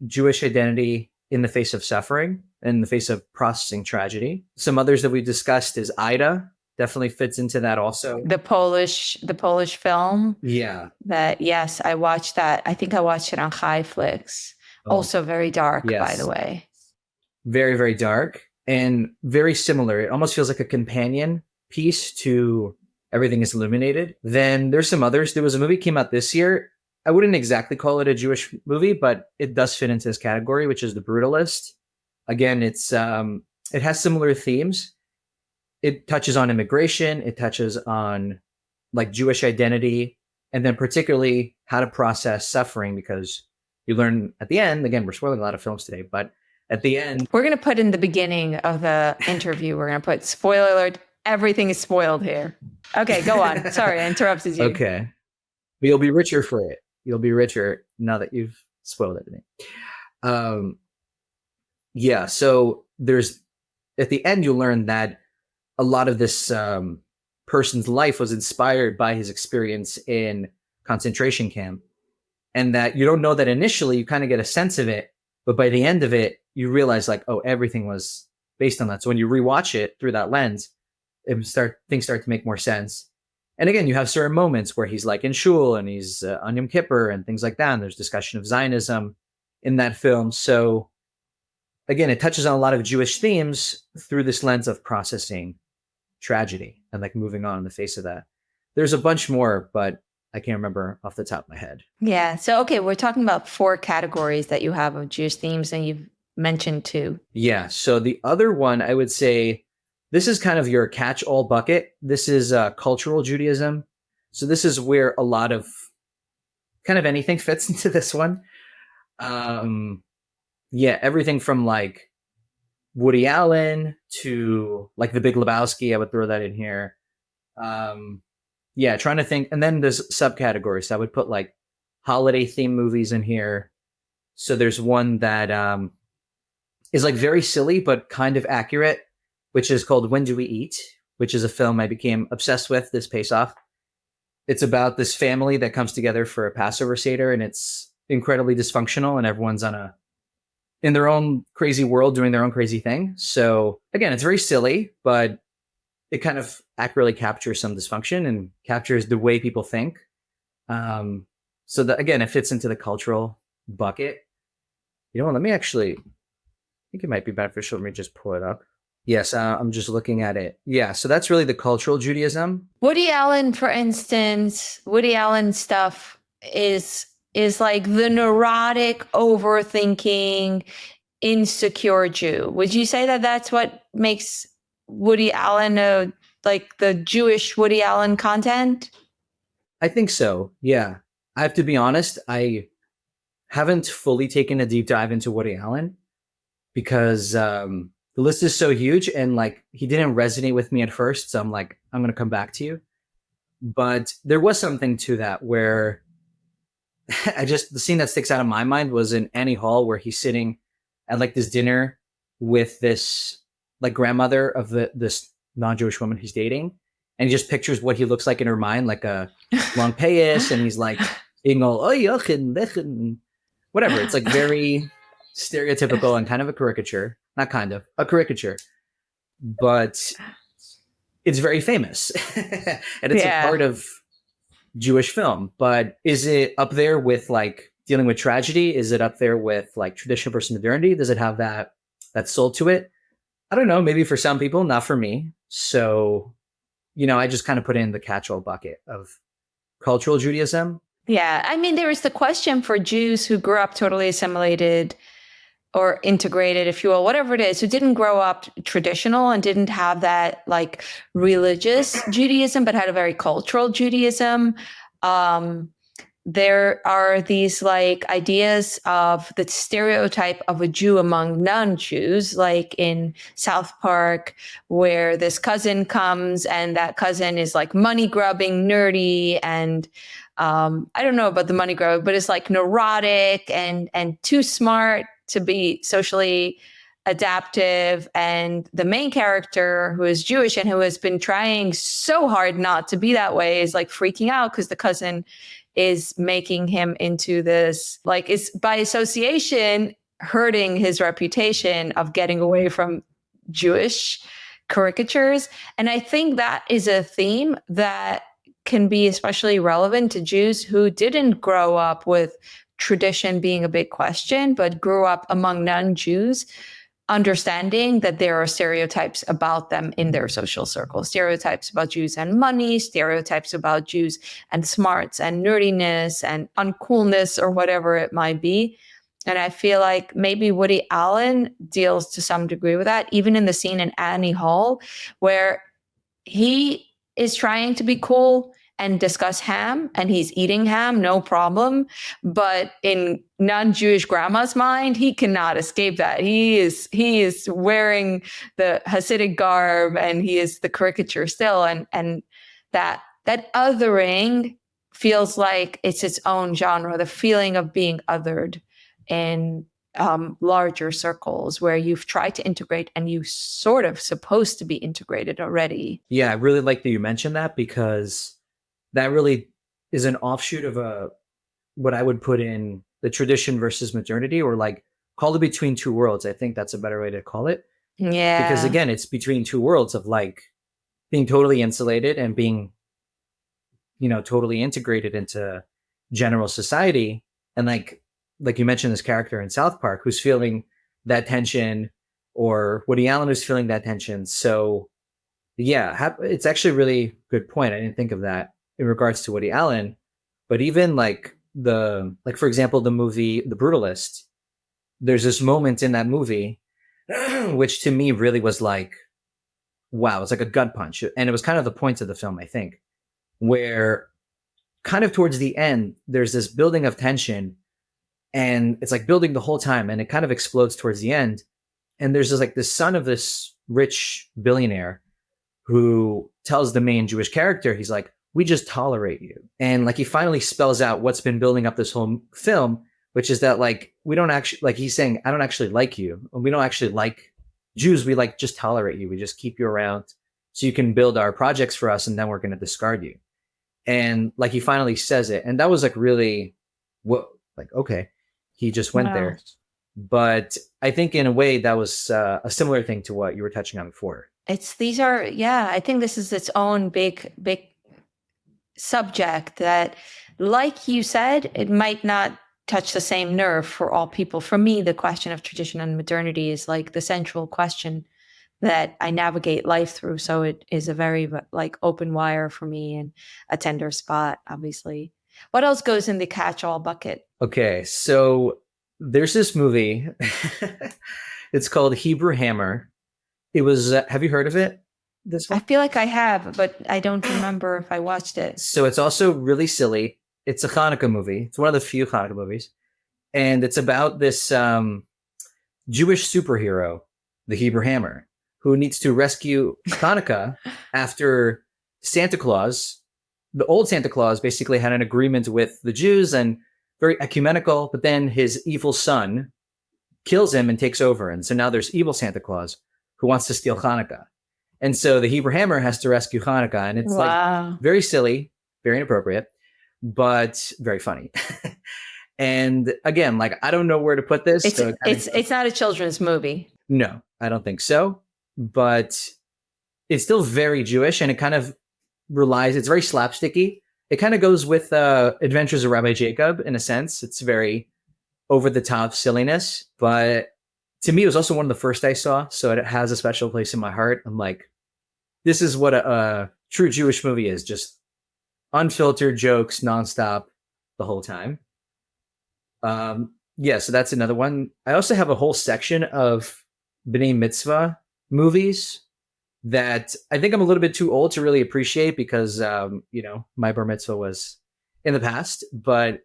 Jewish identity in the face of suffering, in the face of processing tragedy. Some others that we discussed is Ida. definitely fits into that also. The Polish film. Yeah. That, yes, I watched that. I think I watched it on Highflix. Oh, Also very dark, by yes. the way. Very, very dark and very similar. It almost feels like a companion piece to Everything is Illuminated. Then there's some others. There was a movie came out this year. I wouldn't exactly call it a Jewish movie, but it does fit into this category, which is The Brutalist. Again, it has similar themes. It touches on immigration. It touches on like Jewish identity, and then particularly how to process suffering, because you learn at the end, again, we're spoiling a lot of films today, but at the end, we're going to put in the beginning of the interview, we're going to put spoiler alert. Everything is spoiled here. Okay, go on. Sorry, I interrupted you. Okay. But you'll be richer for it. You'll be richer now that you've spoiled it to me. Yeah, so there's, at the end, you'll learn that a lot of this person's life was inspired by his experience in concentration camp. And that you don't know that initially, you kind of get a sense of it, but by the end of it, you realize like, oh, everything was based on that. So when you rewatch it through that lens, things start to make more sense. And again, you have certain moments where he's like in shul and he's on Yom Kippur and things like that. And there's discussion of Zionism in that film. So again, it touches on a lot of Jewish themes through this lens of processing tragedy and like moving on in the face of that. There's a bunch more, but I can't remember off the top of my head. Yeah. So, okay, we're talking about 4 categories that you have of Jewish themes, and you've mentioned 2. Yeah. So the other one, I would say, this is kind of your catch-all bucket. This is cultural Judaism. So this is where a lot of kind of anything fits into this one. Yeah, everything from like Woody Allen to like The Big Lebowski. I would throw that in here. Yeah, trying to think. And then there's subcategories. So I would put like holiday theme movies in here. So there's one that is like very silly, but kind of accurate, which is called When Do We Eat, which is a film I became obsessed with this Pesach. It's about this family that comes together for a Passover Seder, and it's incredibly dysfunctional, and everyone's in their own crazy world doing their own crazy thing. So again, it's very silly, but it kind of accurately captures some dysfunction and captures the way people think. So that, again, it fits into the cultural bucket. You know what, let me actually, I think it might be beneficial for me to just pull it up. Yes, I'm just looking at it. Yeah, so that's really the cultural Judaism. Woody Allen, for instance, Woody Allen stuff is like the neurotic, overthinking, insecure Jew. Would you say that that's what makes Woody Allen like the Jewish Woody Allen content? I think so. Yeah. I have to be honest, I haven't fully taken a deep dive into Woody Allen because the list is so huge and like he didn't resonate with me at first. So I'm like, I'm going to come back to you. But there was something to that where the scene that sticks out of my mind was in Annie Hall, where he's sitting at like this dinner with this like grandmother of this non-Jewish woman he's dating. And he just pictures what he looks like in her mind, like a long payas. And he's like being all, oh, whatever. It's like very stereotypical and kind of a caricature. Not kind of, a caricature. But it's very famous. And it's a part of Jewish film. But is it up there with like dealing with tragedy? Is it up there with like tradition versus modernity? Does it have that soul to it? I don't know. Maybe for some people, not for me. So, I just kind of put in the catch-all bucket of cultural Judaism. Yeah. I mean, there is the question for Jews who grew up totally assimilated or integrated, if you will, whatever it is, who didn't grow up traditional and didn't have that like religious Judaism, but had a very cultural Judaism. There are these like ideas of the stereotype of a Jew among non-Jews, like in South Park, where this cousin comes and that cousin is like money grubbing, nerdy, and I don't know about the money grub, but it's like neurotic and too smart to be socially adaptive. And the main character, who is Jewish and who has been trying so hard not to be that way, is like freaking out because the cousin is making him into this, like, is by association hurting his reputation of getting away from Jewish caricatures. And I think that is a theme that can be especially relevant to Jews who didn't grow up with tradition being a big question, but grew up among non-Jews, understanding that there are stereotypes about them in their social circle, stereotypes about Jews and money, stereotypes about Jews and smarts and nerdiness and uncoolness or whatever it might be. And I feel like maybe Woody Allen deals to some degree with that, even in the scene in Annie Hall, where he is trying to be cool and discuss ham, and he's eating ham, no problem. But in non-Jewish grandma's mind, he cannot escape that. He is wearing the Hasidic garb, and he is the caricature still. And that othering feels like it's its own genre, the feeling of being othered in larger circles where you've tried to integrate and you sort of supposed to be integrated already. Yeah, I really like that you mentioned that, because that really is an offshoot of what I would put in the tradition versus modernity, or like call it between two worlds. I think that's a better way to call it. Yeah. Because again, it's between two worlds of like being totally insulated and being, totally integrated into general society. And like you mentioned, this character in South Park who's feeling that tension, or Woody Allen who's feeling that tension. So yeah, it's actually a really good point. I didn't think of that in regards to Woody Allen, but even for example, the movie The Brutalist, there's this moment in that movie, which to me really was like, wow, it's like a gut punch. And it was kind of the point of the film, I think, where kind of towards the end, there's this building of tension, and it's like building the whole time, and it kind of explodes towards the end. And there's this son of this rich billionaire who tells the main Jewish character, he's like, we just tolerate you. And like he finally spells out what's been building up this whole film, which is that like, we don't actually, like he's saying, I don't actually like you. We don't actually like Jews. We like just tolerate you. We just keep you around so you can build our projects for us, and then we're going to discard you. And like he finally says it. And that was like really, okay, he just went there. But I think in a way that was a similar thing to what you were touching on before. I think this is its own big subject that, like you said, it might not touch the same nerve for all people. For me, the question of tradition and modernity is like the central question that I navigate life through. So it is a very like open wire for me and a tender spot, obviously. What else goes in the catch-all bucket? Okay, so there's this movie. It's called Hebrew Hammer. It was, have you heard of it? This one? I feel like I have, but I don't remember if I watched it. So it's also really silly. It's a Hanukkah movie. It's one of the few Hanukkah movies. And it's about this Jewish superhero, the Hebrew Hammer, who needs to rescue Hanukkah after Santa Claus. The old Santa Claus basically had an agreement with the Jews and very ecumenical, but then his evil son kills him and takes over. And so now there's evil Santa Claus who wants to steal Hanukkah. And so the Hebrew Hammer has to rescue Hanukkah. And it's like very silly, very inappropriate, but very funny. And again, like, I don't know where to put this. It's not a children's movie. No, I don't think so. But it's still very Jewish, and it kind of relies, it's very slapsticky. It kind of goes with Adventures of Rabbi Jacob in a sense. It's very over the top silliness, but to me, it was also one of the first I saw. So it has a special place in my heart. I'm like, this is what a true Jewish movie is. Just unfiltered jokes nonstop the whole time. Yeah, so that's another one. I also have a whole section of B'nai Mitzvah movies that I think I'm a little bit too old to really appreciate because, my bar mitzvah was in the past, but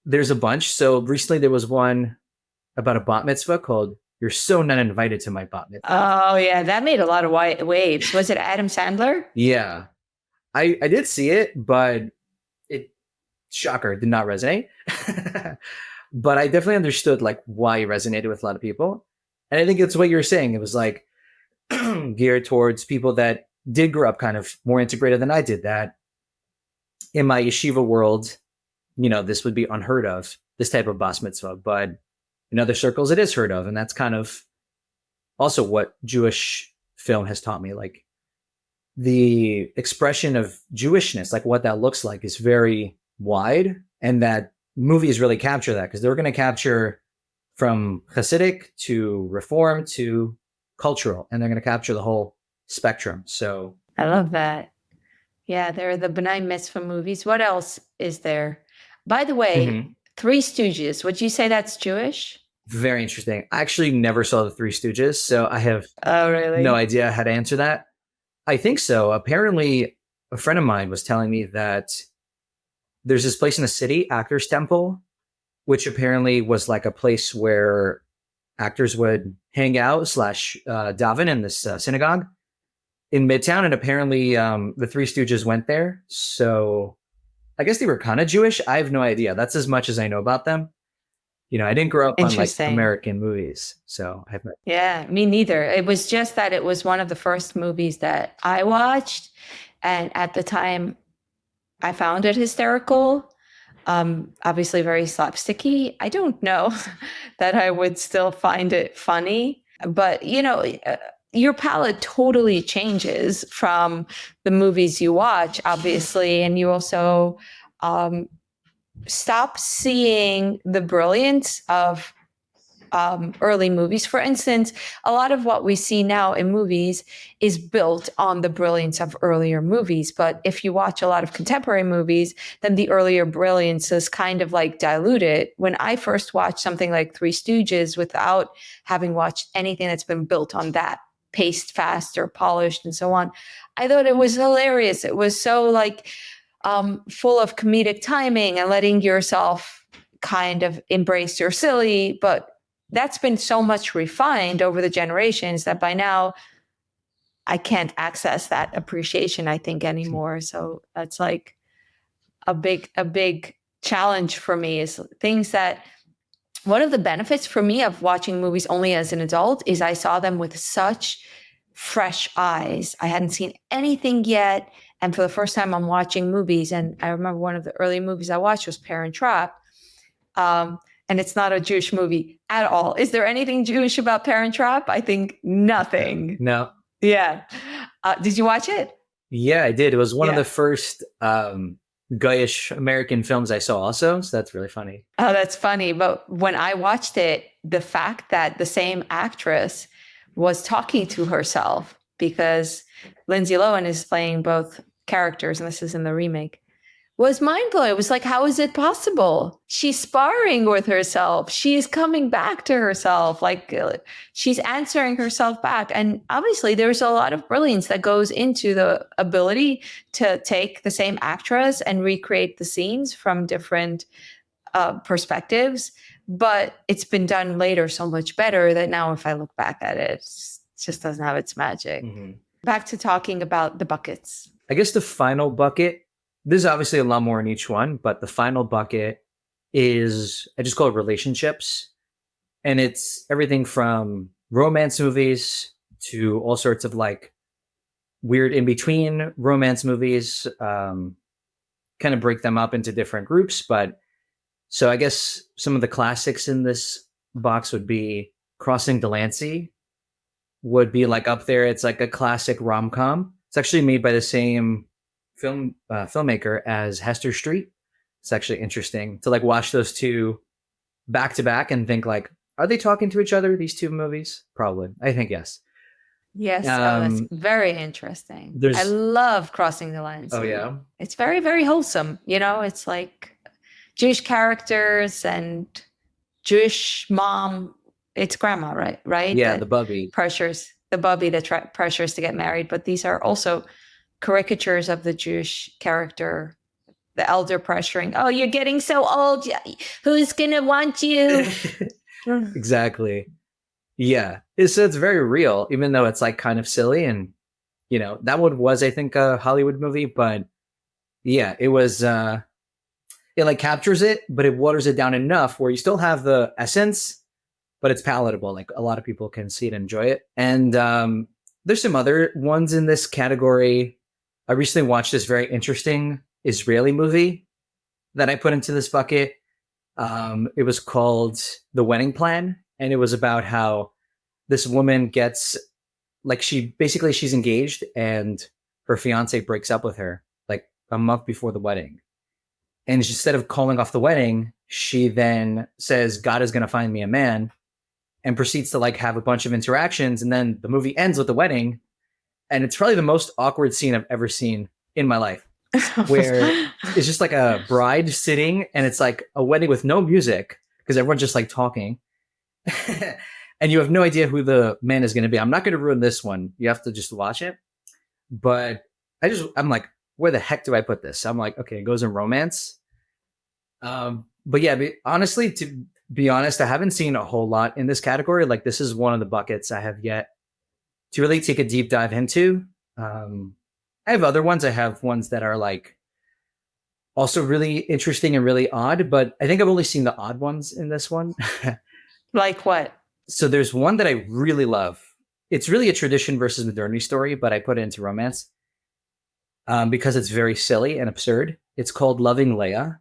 there's a bunch. So recently there was one about a bat mitzvah called You're So Not Invited to My Bat Mitzvah. Oh, yeah. That made a lot of waves. Was it Adam Sandler? Yeah. I did see it, but shocker, did not resonate. But I definitely understood like why it resonated with a lot of people. And I think it's what you were saying. It was like geared towards people that did grow up kind of more integrated than I did, that in my yeshiva world, this would be unheard of, this type of bas mitzvah. But in other circles, it is heard of. And that's kind of also what Jewish film has taught me. Like the expression of Jewishness, like what that looks like, is very wide, and that movies really capture that because they're going to capture from Hasidic to Reform to cultural, and they're going to capture the whole spectrum. So I love that. Yeah, there are the B'nai Mitzvah movies. What else is there? By the way, Three Stooges. Would you say that's Jewish? Very interesting. I actually never saw the Three Stooges, so I have Oh, really? no idea how to answer that. I think so. Apparently, a friend of mine was telling me that there's this place in the city, Actors Temple, which apparently was like a place where actors would hang out / daven in this synagogue in Midtown. And apparently the Three Stooges went there. So I guess they were kind of Jewish. I have no idea. That's as much as I know about them. You know, I didn't grow up on like Interesting. American movies, so I have no. Yeah, me neither. It was just that it was one of the first movies that I watched. And at the time, I found it hysterical. Obviously very slapsticky. I don't know that I would still find it funny, but you know, your palette totally changes from the movies you watch, obviously, and you also stop seeing the brilliance of early movies. For instance, a lot of what we see now in movies is built on the brilliance of earlier movies. But if you watch a lot of contemporary movies, then the earlier brilliance is kind of like diluted. When I first watched something like Three Stooges without having watched anything that's been built on that, paced fast or polished and so on, I thought it was hilarious. It was so like full of comedic timing and letting yourself kind of embrace your silly, but that's been so much refined over the generations that by now I can't access that appreciation, I think, anymore. So that's like a big challenge for me. Is things that one of the benefits for me of watching movies only as an adult is I saw them with such fresh eyes. I hadn't seen anything yet. And for the first time, I'm watching movies. And I remember one of the early movies I watched was Parent Trap. And it's not a Jewish movie at all. Is there anything Jewish about Parent Trap? I think nothing. No. Yeah. Did you watch it? Yeah, I did. It was one of the first Goyish American films I saw also. So that's really funny. Oh, that's funny. But when I watched it, the fact that the same actress was talking to herself, because Lindsay Lohan is playing both characters, and this is in the remake, was mind-blowing. It was like, how is it possible? She's sparring with herself. She is coming back to herself. Like she's answering herself back. And obviously there's a lot of brilliance that goes into the ability to take the same actress and recreate the scenes from different perspectives. But it's been done later so much better that now if I look back at it, it just doesn't have its magic. Mm-hmm. Back to talking about the buckets. I guess the final bucket, there's obviously a lot more in each one, but the final bucket is, I just call it relationships. And it's everything from romance movies to all sorts of like weird in between romance movies, kind of break them up into different groups. But so I guess some of the classics in this box would be Crossing Delancey would be like up there. It's like a classic rom-com. It's actually made by the same filmmaker as Hester Street. It's actually interesting to like watch those two back to back and think like, are they talking to each other, these two movies? Probably. I think yes. Yes. That's very interesting. I love Crossing Delancey. Oh yeah. It's very, very wholesome. You know, it's like Jewish characters and Jewish mom. It's grandma, right? Yeah, the bubby. Pressures, the bubby that pressures to get married. But these are also caricatures of the Jewish character, the elder pressuring, oh, you're getting so old. Who's going to want you? Exactly. Yeah. So it's very real, even though it's like kind of silly. And, you know, that one was, I think, a Hollywood movie. But yeah, it was, it like captures it, but it waters it down enough where you still have the essence, but it's palatable. Like a lot of people can see it and enjoy it. And there's some other ones in this category. I recently watched this very interesting Israeli movie that I put into this bucket. It was called The Wedding Plan, and it was about how this woman gets like she's engaged and her fiance breaks up with her like a month before the wedding. And instead of calling off the wedding, she then says, God is going to find me a man, and proceeds to like have a bunch of interactions. And then the movie ends with the wedding. And it's probably the most awkward scene I've ever seen in my life, where it's just like a bride sitting and it's like a wedding with no music because everyone's just like talking. And you have no idea who the man is going to be. I'm not going to ruin this one. You have to just watch it. But I'm like, where the heck do I put this? I'm like, okay, it goes in romance. But yeah, honestly, to be honest, I haven't seen a whole lot in this category. Like, this is one of the buckets I have yet to really take a deep dive into. I have other ones. I have ones that are like also really interesting and really odd, but I think I've only seen the odd ones in this one. Like what? So there's one that I really love. It's really a tradition versus modernity story, but I put it into romance because it's very silly and absurd. It's called Loving Leia.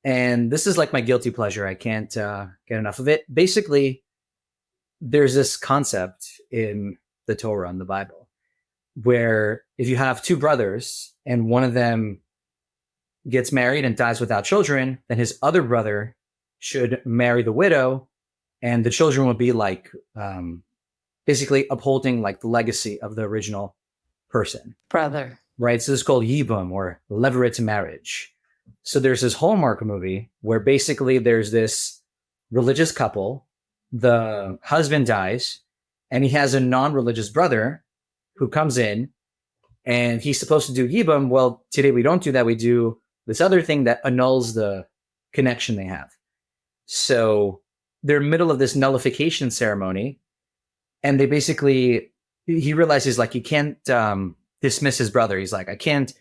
And this is like my guilty pleasure. I can't get enough of it. Basically, there's this concept in the Torah and the Bible where if you have two brothers and one of them gets married and dies without children, then his other brother should marry the widow, and the children will be like basically upholding like the legacy of the original person. Brother. Right. So this is called Yibum, or leverit marriage. So there's this Hallmark movie where basically there's this religious couple. The husband dies and he has a non-religious brother who comes in and he's supposed to do Yibum. Well, today we don't do that. We do this other thing that annuls the connection they have. So they're in the middle of this nullification ceremony, and they basically, he realizes like he can't dismiss his brother. He's like, I can't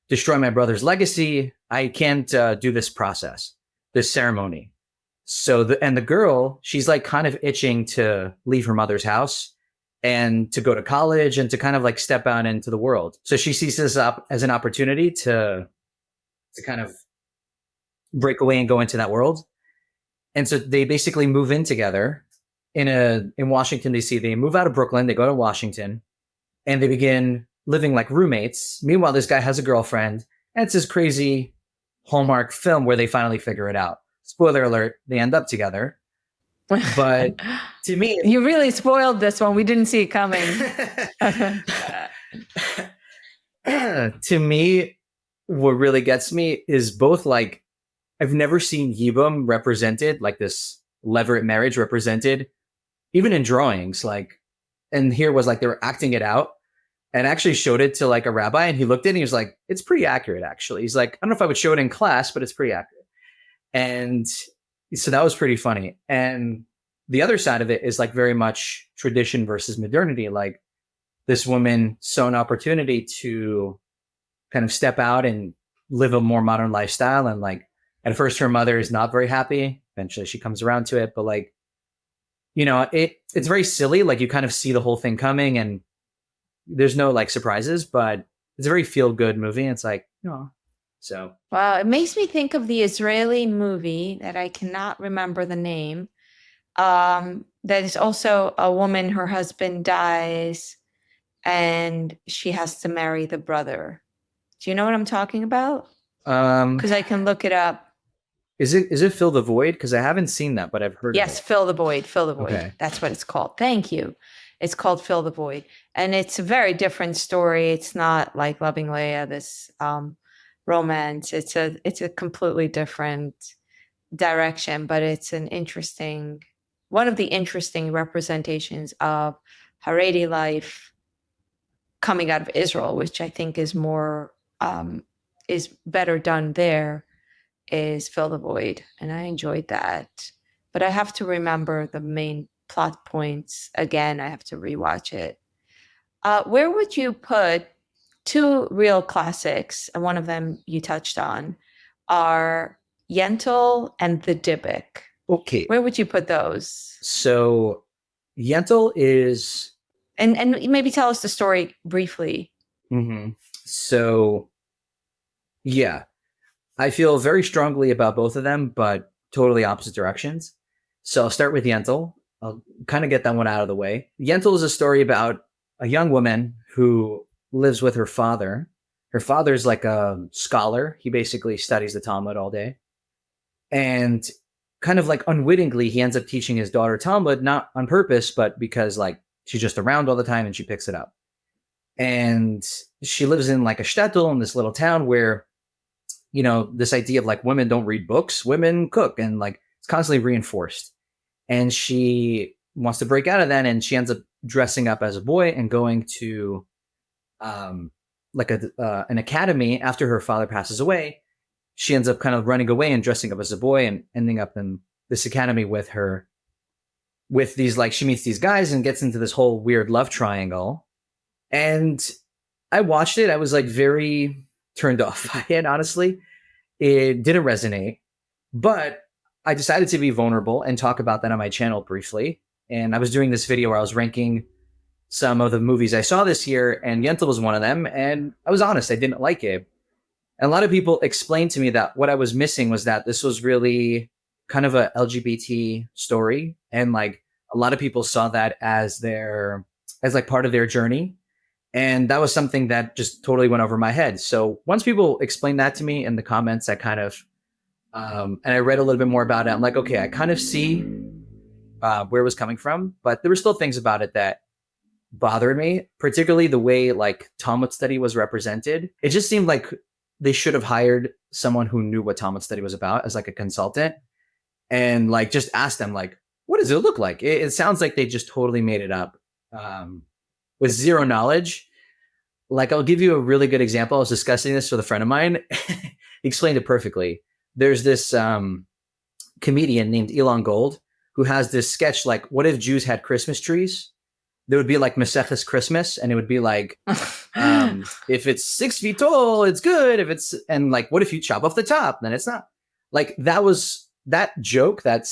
destroy my brother's legacy. I can't do this process, this ceremony. So the girl, she's like kind of itching to leave her mother's house and to go to college and to kind of like step out into the world. So she sees this up as an opportunity to kind of break away and go into that world. And so they basically move in together in Washington, D.C. They move out of Brooklyn, they go to Washington, and they begin living like roommates. Meanwhile, this guy has a girlfriend, and it's this crazy Hallmark film where they finally figure it out. Spoiler alert, they end up together. But to me, you really spoiled this one. We didn't see it coming. To me, what really gets me is both like, I've never seen Yibum represented, like this leverit marriage represented, even in drawings. Like, and here was like they were acting it out, and actually showed it to like a rabbi, and he looked at it and he was like, it's pretty accurate, actually. He's like, I don't know if I would show it in class, but it's pretty accurate. And so that was pretty funny. And the other side of it is like very much tradition versus modernity. Like, this woman saw an opportunity to kind of step out and live a more modern lifestyle. And like, at first her mother is not very happy. Eventually she comes around to it. But like, you know, it's very silly. Like, you kind of see the whole thing coming and there's no like surprises, but it's a very feel good movie. It's like, you know, so. Wow. It makes me think of the Israeli movie that I cannot remember the name. That is also a woman, her husband dies and she has to marry the brother. Do you know what I'm talking about? Because I can look it up. Is it Fill the Void? Because I haven't seen that, but I've heard Yes, of it. Fill the Void. Fill the Void. Okay. That's what it's called. Thank you. It's called Fill the Void. And it's a very different story. It's not like Loving Leia, this romance. It's a completely different direction, but it's one of the interesting representations of Haredi life coming out of Israel, which I think is more is better done there, is Fill the Void. And I enjoyed that. But I have to remember the main plot points. Again, I have to rewatch it. Where would you put two real classics, and one of them you touched on, are Yentl and The Dybbuk? Okay. Where would you put those? So Yentl is... And maybe tell us the story briefly. Mm-hmm. So, yeah. I feel very strongly about both of them, but totally opposite directions. So I'll start with Yentl. I'll kind of get that one out of the way. Yentl is a story about a young woman who lives with her father. Her father's like a scholar. He basically studies the Talmud all day. And kind of like unwittingly, he ends up teaching his daughter Talmud, not on purpose, but because like she's just around all the time and she picks it up. And she lives in like a shtetl in this little town where, you know, this idea of like women don't read books, women cook, and like it's constantly reinforced. And she wants to break out of that, and she ends up dressing up as a boy and going to like an academy after her father passes away. She ends up kind of running away and dressing up as a boy and ending up in this academy with these, like, she meets these guys and gets into this whole weird love triangle. And I watched it. I was like very turned off by it, honestly. It didn't resonate, but I decided to be vulnerable and talk about that on my channel briefly. And I was doing this video where I was ranking some of the movies I saw this year, and Yentl was one of them. And I was honest, I didn't like it. And a lot of people explained to me that what I was missing was that this was really kind of a LGBT story. And like a lot of people saw that as like part of their journey. And that was something that just totally went over my head. So once people explained that to me in the comments, I kind of, and I read a little bit more about it. I'm like, okay, I kind of see where it was coming from, but there were still things about it that bothered me, particularly the way like Talmud study was represented. It just seemed like they should have hired someone who knew what Talmud study was about as like a consultant, and like just asked them like, what does it look like? It sounds like they just totally made it up with zero knowledge. Like, I'll give you a really good example. I was discussing this with a friend of mine. He explained it perfectly. There's this comedian named Elon Gold who has this sketch like, what if Jews had Christmas trees? There would be like Maseches Christmas, and it would be like, if it's 6 feet tall, it's good. And like, what if you chop off the top? Then it's not. Like, that joke that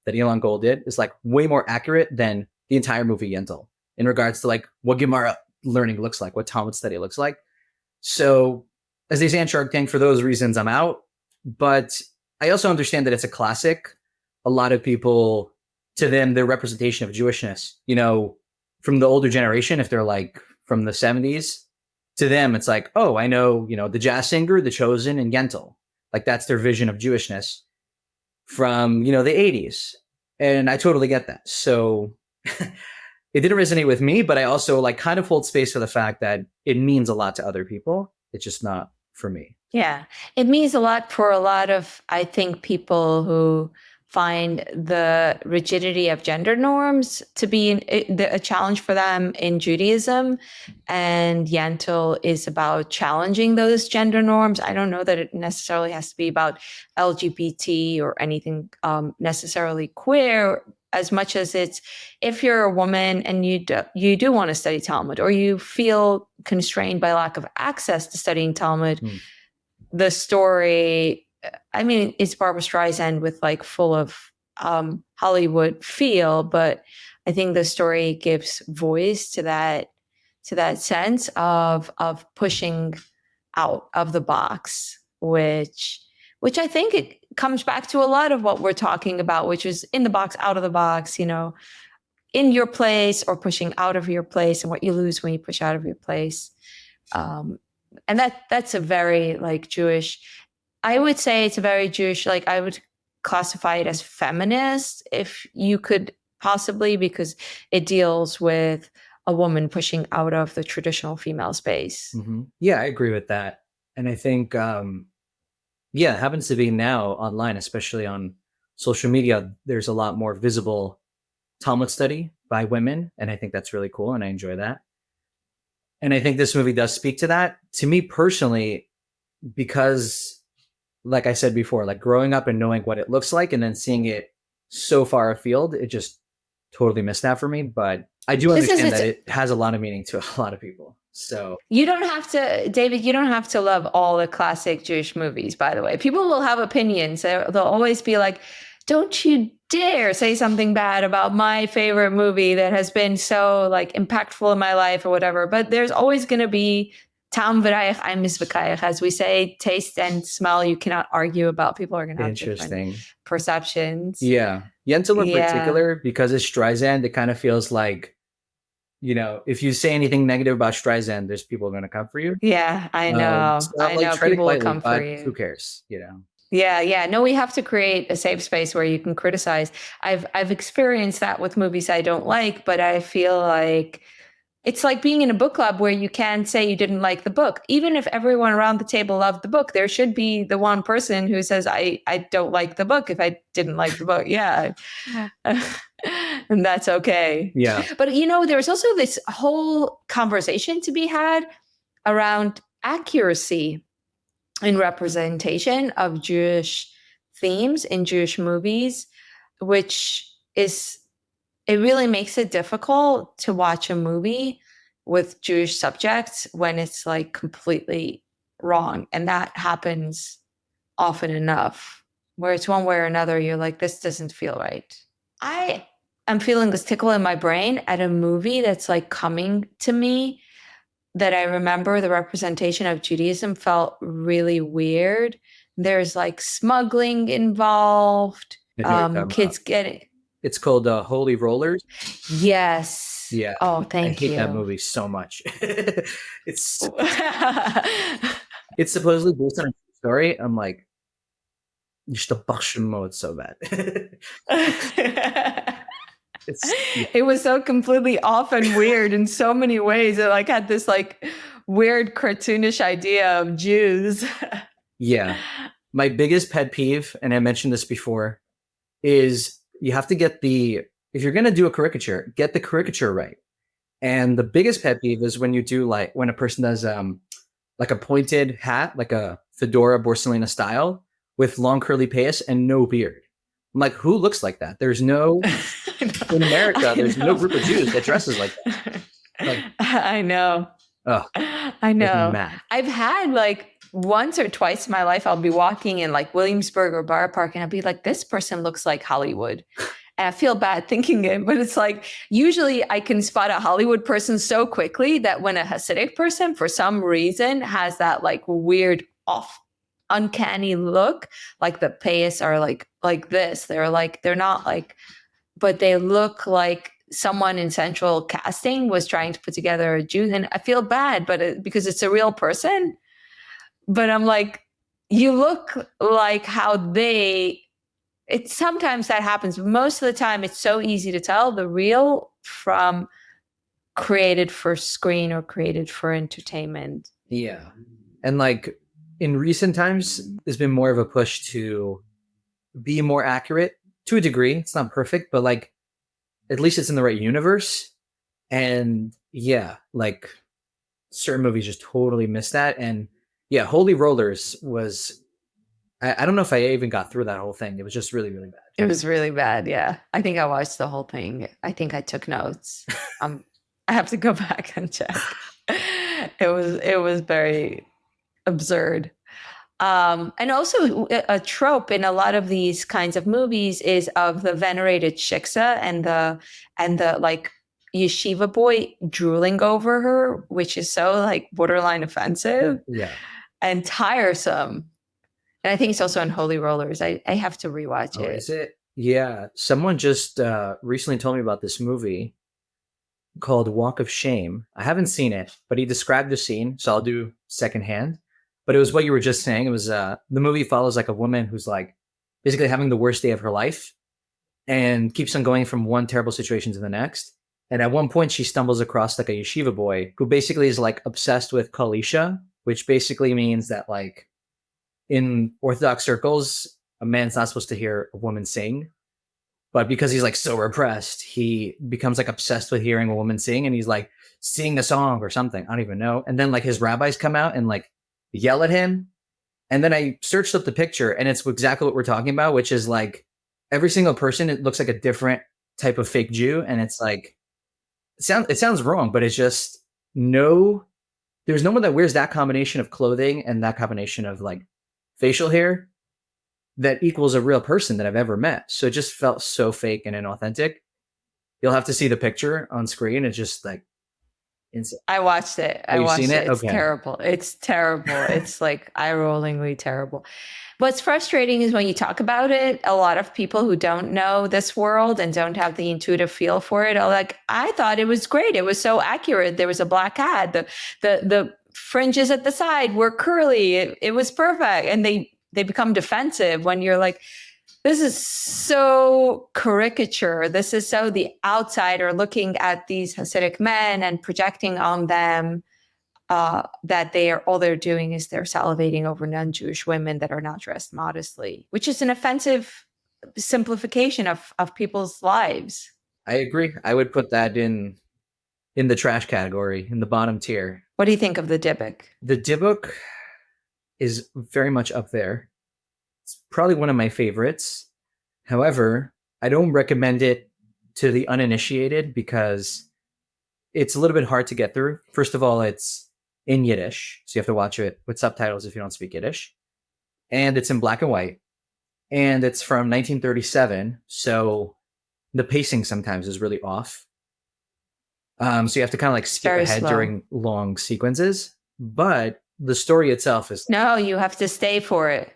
Elon Gold did is like way more accurate than the entire movie Yentl in regards to like what Gemara learning looks like, what Talmud study looks like. So as they say in Shark Tank, for those reasons, I'm out. But I also understand that it's a classic. A lot of people, to them, their representation of Jewishness, you know, from the older generation, if they're like from the 70s, to them, it's like, oh, I know, you know, the jazz singer, the Chosen, and Yentl. Like, that's their vision of Jewishness from, you know, the 80s. And I totally get that. So it didn't resonate with me, but I also like kind of hold space for the fact that it means a lot to other people. It's just not for me. Yeah, it means a lot for a lot of, I think, people who find the rigidity of gender norms to be a challenge for them in Judaism. And Yentl is about challenging those gender norms. I don't know that it necessarily has to be about LGBT or anything necessarily queer, as much as it's, if you're a woman and you do want to study Talmud, or you feel constrained by lack of access to studying Talmud, the story, I mean, it's Barbara Streisand with like full of Hollywood feel, but I think the story gives voice to that sense of pushing out of the box, which I think it comes back to a lot of what we're talking about, which is in the box, out of the box, you know, in your place or pushing out of your place, and what you lose when you push out of your place. And that's a very like Jewish, I would say it's a very Jewish, like I would classify it as feminist, if you could possibly, because it deals with a woman pushing out of the traditional female space. Mm-hmm. Yeah, I agree with that. And I think, yeah, it happens to be now online, especially on social media, there's a lot more visible Talmud study by women. And I think that's really cool. And I enjoy that. And I think this movie does speak to that. To me personally, because like I said before, like growing up and knowing what it looks like and then seeing it so far afield, it just totally missed that for me. But I do understand that it has a lot of meaning to a lot of people. So you don't have to, David, you don't have to love all the classic Jewish movies, by the way. People will have opinions. They'll always be like, don't you dare say something bad about my favorite movie that has been so like impactful in my life or whatever. But there's always going to be Tam v'rayich, I'm misvekayich. As we say, taste and smell, you cannot argue about. People are going to have different perceptions. Yeah. Yentl in particular, because it's Streisand, it kind of feels like if you say anything negative about Streisand, there's people going to come for you. Yeah, I know. So I know tread it people will lightly, come for but you. who cares? Yeah, yeah. No, we have to create a safe space where you can criticize. I've experienced that with movies I don't like, but I feel like it's like being in a book club where you can say you didn't like the book. Even if everyone around the table loved the book, there should be the one person who says, I don't like the book if I didn't like the book. Yeah. And that's okay. Yeah. But there's also this whole conversation to be had around accuracy in representation of Jewish themes in Jewish movies, which it really makes it difficult to watch a movie with Jewish subjects when it's like completely wrong. And that happens often enough, where it's one way or another, you're like, this doesn't feel right. I am feeling this tickle in my brain at a movie that's like coming to me that I remember the representation of Judaism felt really weird. There's like smuggling involved, I know what you're talking kids about. getting. It's called Holy Rollers. Yes. Yeah. Oh, thank you. I hate that movie so much. It's supposedly based on a true story. I'm like, it's so bad. It was so completely off and weird in so many ways. It like had this like weird cartoonish idea of Jews. Yeah. My biggest pet peeve, and I mentioned this before, is you have to get if you're going to do a caricature, get the caricature right. And the biggest pet peeve is when you do when a person does like a pointed hat, like a fedora Borsalina style with long curly pace and no beard. I'm like, who looks like that? There's no, in America, there's no group of Jews that dresses like that. I know. Oh, I know. I've had like once or twice in my life, I'll be walking in like Williamsburg or Borough Park and I'll be like, this person looks like Hollywood. And I feel bad thinking it, but it's like, usually I can spot a Hollywood person so quickly that when a Hasidic person, for some reason, has that like weird off, uncanny look, like the payas are like this. They're not like, but they look like someone in central casting was trying to put together a Jew. And I feel bad, but because it's a real person. But I'm like, you look like how sometimes that happens. But most of the time, it's so easy to tell the real from created for screen or created for entertainment. Yeah. And like in recent times, there's been more of a push to be more accurate to a degree. It's not perfect, but like at least it's in the right universe. And yeah, like certain movies just totally miss that. And yeah, Holy Rollers was, I don't know if I even got through that whole thing. It was just really, really bad. It was really bad. Yeah. I think I watched the whole thing. I think I took notes. I have to go back and check. It was very absurd. And also a trope in a lot of these kinds of movies is of the venerated shiksa and the like yeshiva boy drooling over her, which is so like borderline offensive. Yeah. And tiresome. And I think it's also on Holy Rollers. I have to rewatch it. Is it? Yeah. Someone just recently told me about this movie called Walk of Shame. I haven't seen it, but he described the scene, so I'll do secondhand. But it was what you were just saying. It was the movie follows like a woman who's like basically having the worst day of her life and keeps on going from one terrible situation to the next. And at one point, she stumbles across like a yeshiva boy who basically is like obsessed with Kol Isha, which basically means that like in Orthodox circles, a man's not supposed to hear a woman sing. But because he's like so repressed, he becomes like obsessed with hearing a woman sing, and he's like sing a song or something. I don't even know. And then like his rabbis come out and like yell at him. And then I searched up the picture, and it's exactly what we're talking about, which is like every single person, it looks like a different type of fake Jew. And it's like, it sounds wrong, but it's just there's no one that wears that combination of clothing and that combination of like facial hair that equals a real person that I've ever met. So it just felt so fake and inauthentic. You'll have to see the picture on screen. It's just like, I watched it. Oh, I you've seen watched it? it. It's Okay. terrible. It's terrible. It's like eye-rollingly terrible. What's frustrating is when you talk about it, a lot of people who don't know this world and don't have the intuitive feel for it are like, I thought it was great. It was so accurate. There was a black hat. The fringes at the side were curly. It was perfect. And they become defensive when you're like, this is so caricature. This is so the outsider looking at these Hasidic men and projecting on them that all they're doing is they're salivating over non-Jewish women that are not dressed modestly, which is an offensive simplification of people's lives. I agree. I would put that in the trash category, in the bottom tier. What do you think of the Dybbuk? The Dybbuk is very much up there. It's probably one of my favorites. However, I don't recommend it to the uninitiated because it's a little bit hard to get through. First of all, it's in Yiddish, so you have to watch it with subtitles if you don't speak Yiddish. And it's in black and white. And it's from 1937, so the pacing sometimes is really off. So you have to kind of like skip Very ahead slow. during long sequences. But the story itself is... No, you have to stay for it.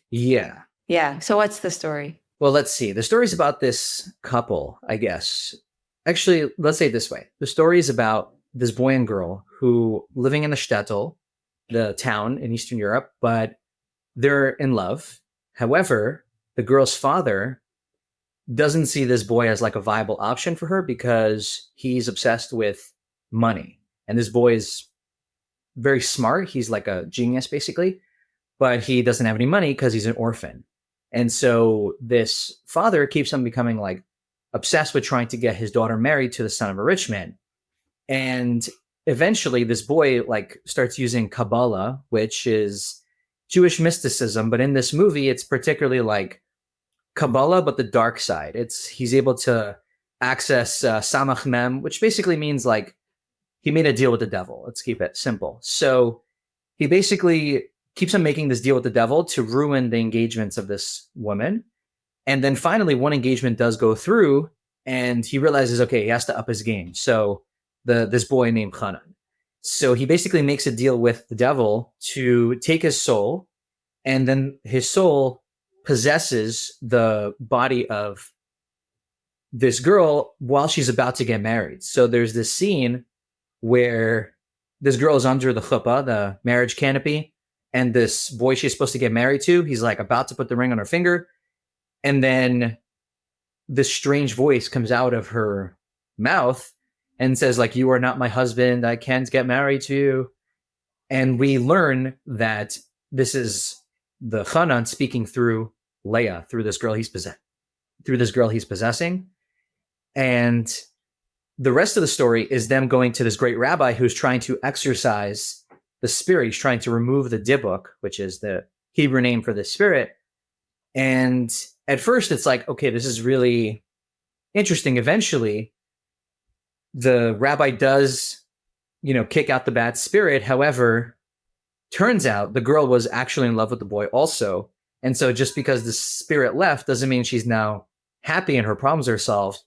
Yeah. Yeah. So what's the story? Well, let's see. The story's about this couple, I guess. Actually, let's say it this way. The story is about this boy and girl who living in the shtetl, the town in Eastern Europe, but they're in love. However, the girl's father doesn't see this boy as like a viable option for her because he's obsessed with money. And this boy is very smart. He's like a genius, basically, but he doesn't have any money because he's an orphan. And so this father keeps on becoming like obsessed with trying to get his daughter married to the son of a rich man. And eventually this boy like starts using Kabbalah, which is Jewish mysticism. But in this movie, it's particularly like Kabbalah, but the dark side. He's able to access Samach Mem, which basically means like he made a deal with the devil. Let's keep it simple. So he basically keeps on making this deal with the devil to ruin the engagements of this woman. And then finally, one engagement does go through and he realizes, okay, he has to up his game. So this boy named Hanan. So he basically makes a deal with the devil to take his soul, and then his soul possesses the body of this girl while she's about to get married. So there's this scene where this girl is under the chuppah, the marriage canopy, and this boy she's supposed to get married to, he's like about to put the ring on her finger. And then this strange voice comes out of her mouth and says like, you are not my husband. I can't get married to you. And we learn that this is the Hanan speaking through Leia, through this girl he's possessing. And the rest of the story is them going to this great rabbi who's trying to exorcise the spirit. He's trying to remove the Dybbuk, which is the Hebrew name for the spirit. And at first it's like, okay, this is really interesting. Eventually, the rabbi does, kick out the bad spirit. However, turns out the girl was actually in love with the boy also. And so just because the spirit left doesn't mean she's now happy and her problems are solved.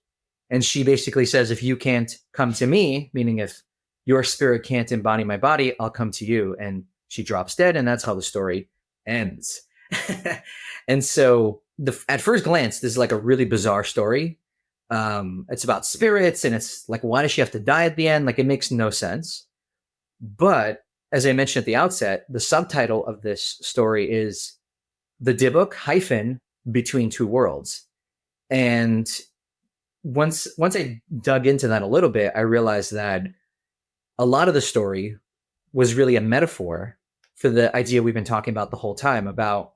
And she basically says, if you can't come to me, meaning if your spirit can't embody my body, I'll come to you. And she drops dead. And that's how the story ends. And so at first glance, this is like a really bizarre story. It's about spirits and it's like, why does she have to die at the end? Like it makes no sense. But as I mentioned at the outset, the subtitle of this story is the Dybbuk - Between Two Worlds. And once I dug into that a little bit, I realized that a lot of the story was really a metaphor for the idea we've been talking about the whole time about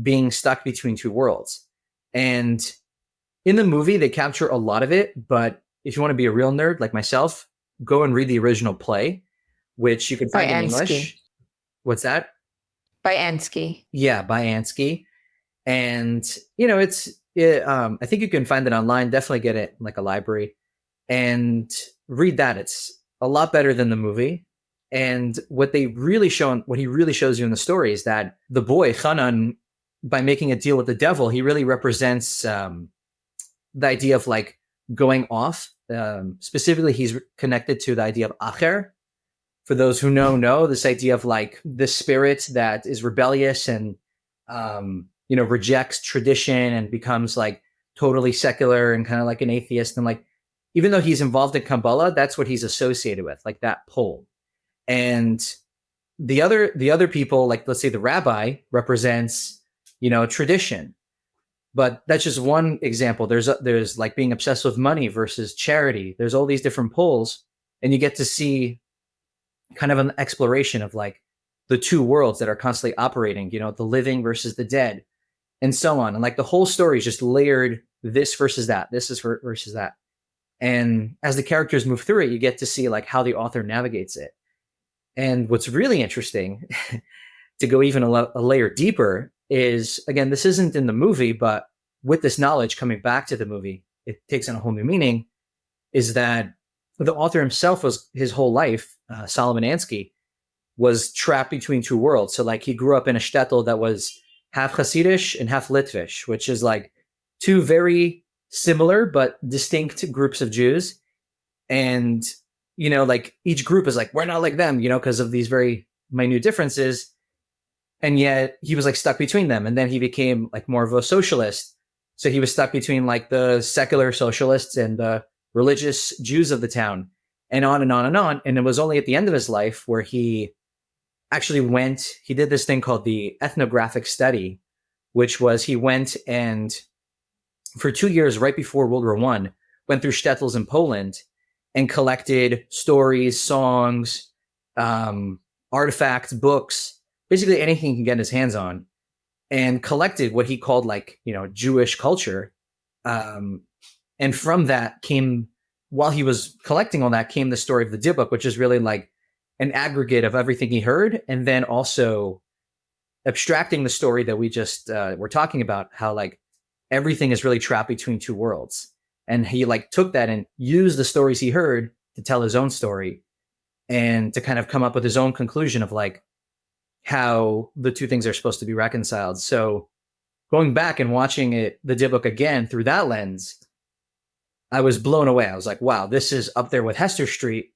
being stuck between two worlds. And in the movie, they capture a lot of it. But if you want to be a real nerd like myself, go and read the original play, which you can find in English. What's that? By Ansky. Yeah, by Ansky. And, I think you can find it online. Definitely get it in like a library and read that. It's a lot better than the movie. And what he really shows you in the story is that the boy, Hanan, by making a deal with the devil, he really represents the idea of like going off Specifically, he's connected to the idea of Acher. For those who know this idea of like the spirit that is rebellious and rejects tradition and becomes like totally secular and kind of like an atheist. And like, even though he's involved in Kabbalah, that's what he's associated with, like that pole. And the other people, like let's say the rabbi represents, tradition. But that's just one example. There's like being obsessed with money versus charity. There's all these different poles, and you get to see kind of an exploration of like the two worlds that are constantly operating, the living versus the dead, and so on. And like the whole story is just layered, this versus that, this is versus that. And as the characters move through it, you get to see like how the author navigates it. And what's really interesting to go even a layer deeper is, again, this isn't in the movie, but with this knowledge coming back to the movie, it takes on a whole new meaning, is that the author himself was his whole life, Solomon Ansky, was trapped between two worlds. So like he grew up in a shtetl that was half Hasidish and half Litvish, which is like two very similar but distinct groups of Jews. And, like each group is like, we're not like them, because of these very minute differences. And yet he was like stuck between them. And then he became like more of a socialist. So he was stuck between like the secular socialists and the religious Jews of the town, and on and on and on. And it was only at the end of his life where he actually he did this thing called the ethnographic study, which was he went and for 2 years right before World War I, went through shtetls in Poland and collected stories, songs, artifacts, books, basically anything he can get his hands on, and collected what he called like, Jewish culture. And from that came, while he was collecting all that, came the story of the Dybbuk, which is really like an aggregate of everything he heard, and then also abstracting the story that we just were talking about, how like everything is really trapped between two worlds. And he like took that and used the stories he heard to tell his own story and to kind of come up with his own conclusion of like how the two things are supposed to be reconciled. So going back and watching the Dybbuk again through that lens, I was blown away. I was like, wow, this is up there with Hester Street,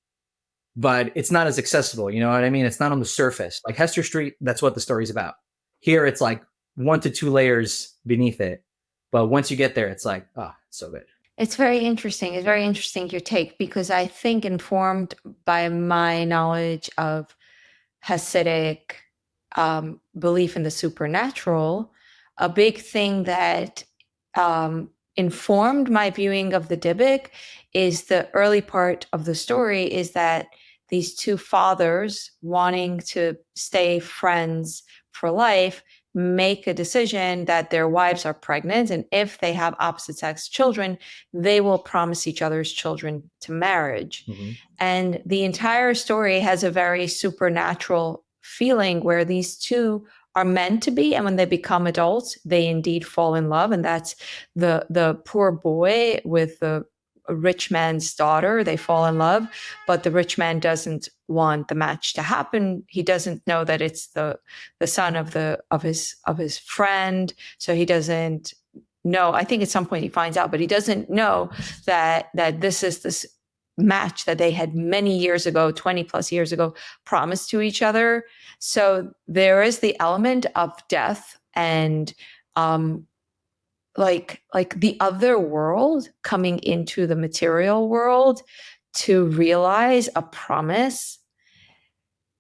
but it's not as accessible. You know what I mean? It's not on the surface. Like Hester Street, that's what the story's about. Here, it's like 1 to 2 layers beneath it. But once you get there, it's like, so good. It's very interesting. It's very interesting, your take, because I think, informed by my knowledge of Hasidic belief in the supernatural, a big thing that informed my viewing of the Dybbuk is the early part of the story is that these two fathers, wanting to stay friends for life, make a decision that their wives are pregnant, and if they have opposite sex children, they will promise each other's children to marriage. Mm-hmm. And the entire story has a very supernatural feeling where these two are meant to be, and when they become adults, they indeed fall in love. And that's the poor boy with the rich man's daughter. They fall in love, but the rich man doesn't want the match to happen. He doesn't know that it's the son of his friend, so he doesn't know. I think at some point he finds out, but he doesn't know that this is this match that they had many years ago, 20 plus years ago, promised to each other. So there is the element of death and like the other world coming into the material world to realize a promise,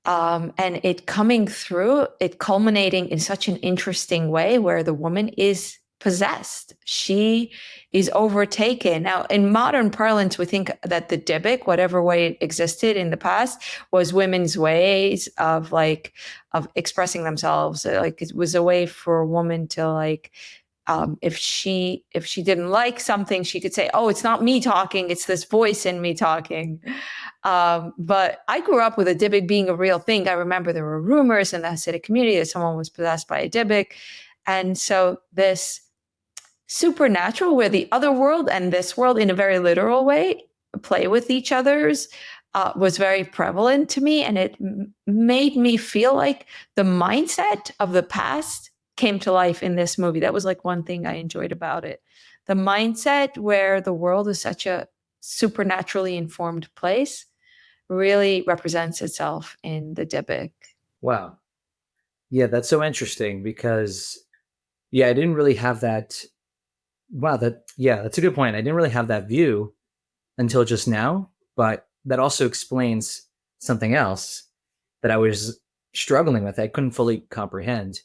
and it coming through, it culminating in such an interesting way where the woman is possessed. She is overtaken. Now, in modern parlance, we think that the Dybbuk, whatever way it existed in the past, was women's ways of expressing themselves. Like it was a way for a woman to if she didn't like something, she could say, "Oh, it's not me talking; it's this voice in me talking." But I grew up with a Dybbuk being a real thing. I remember there were rumors in the Hasidic community that someone was possessed by a Dybbuk, and so this supernatural, where the other world and this world, in a very literal way, play with each other's, was very prevalent to me, and it made me feel like the mindset of the past came to life in this movie. That was like one thing I enjoyed about it. The mindset where the world is such a supernaturally informed place really represents itself in the Dybbuk. Wow. Yeah, that's so interesting because I didn't really have that. Wow, that's a good point. I didn't really have that view until just now, but that also explains something else that I was struggling with. I couldn't fully comprehend,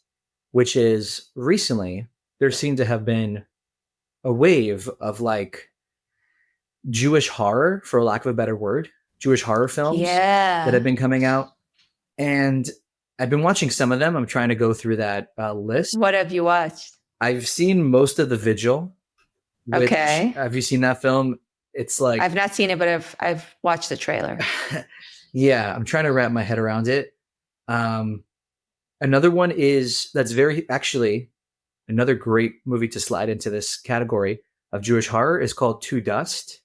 which is recently there seemed to have been a wave of like Jewish horror, for lack of a better word, Jewish horror films that have Yeah. been coming out. And I've been watching some of them. I'm trying to go through that list. What have you watched? I've seen most of The Vigil, which Okay. have you seen that film? It's like, I've not seen it, but I've watched the trailer. yeah, I'm trying to wrap my head around it. Another one is that's very actually another great movie to slide into this category of Jewish horror is called To Dust.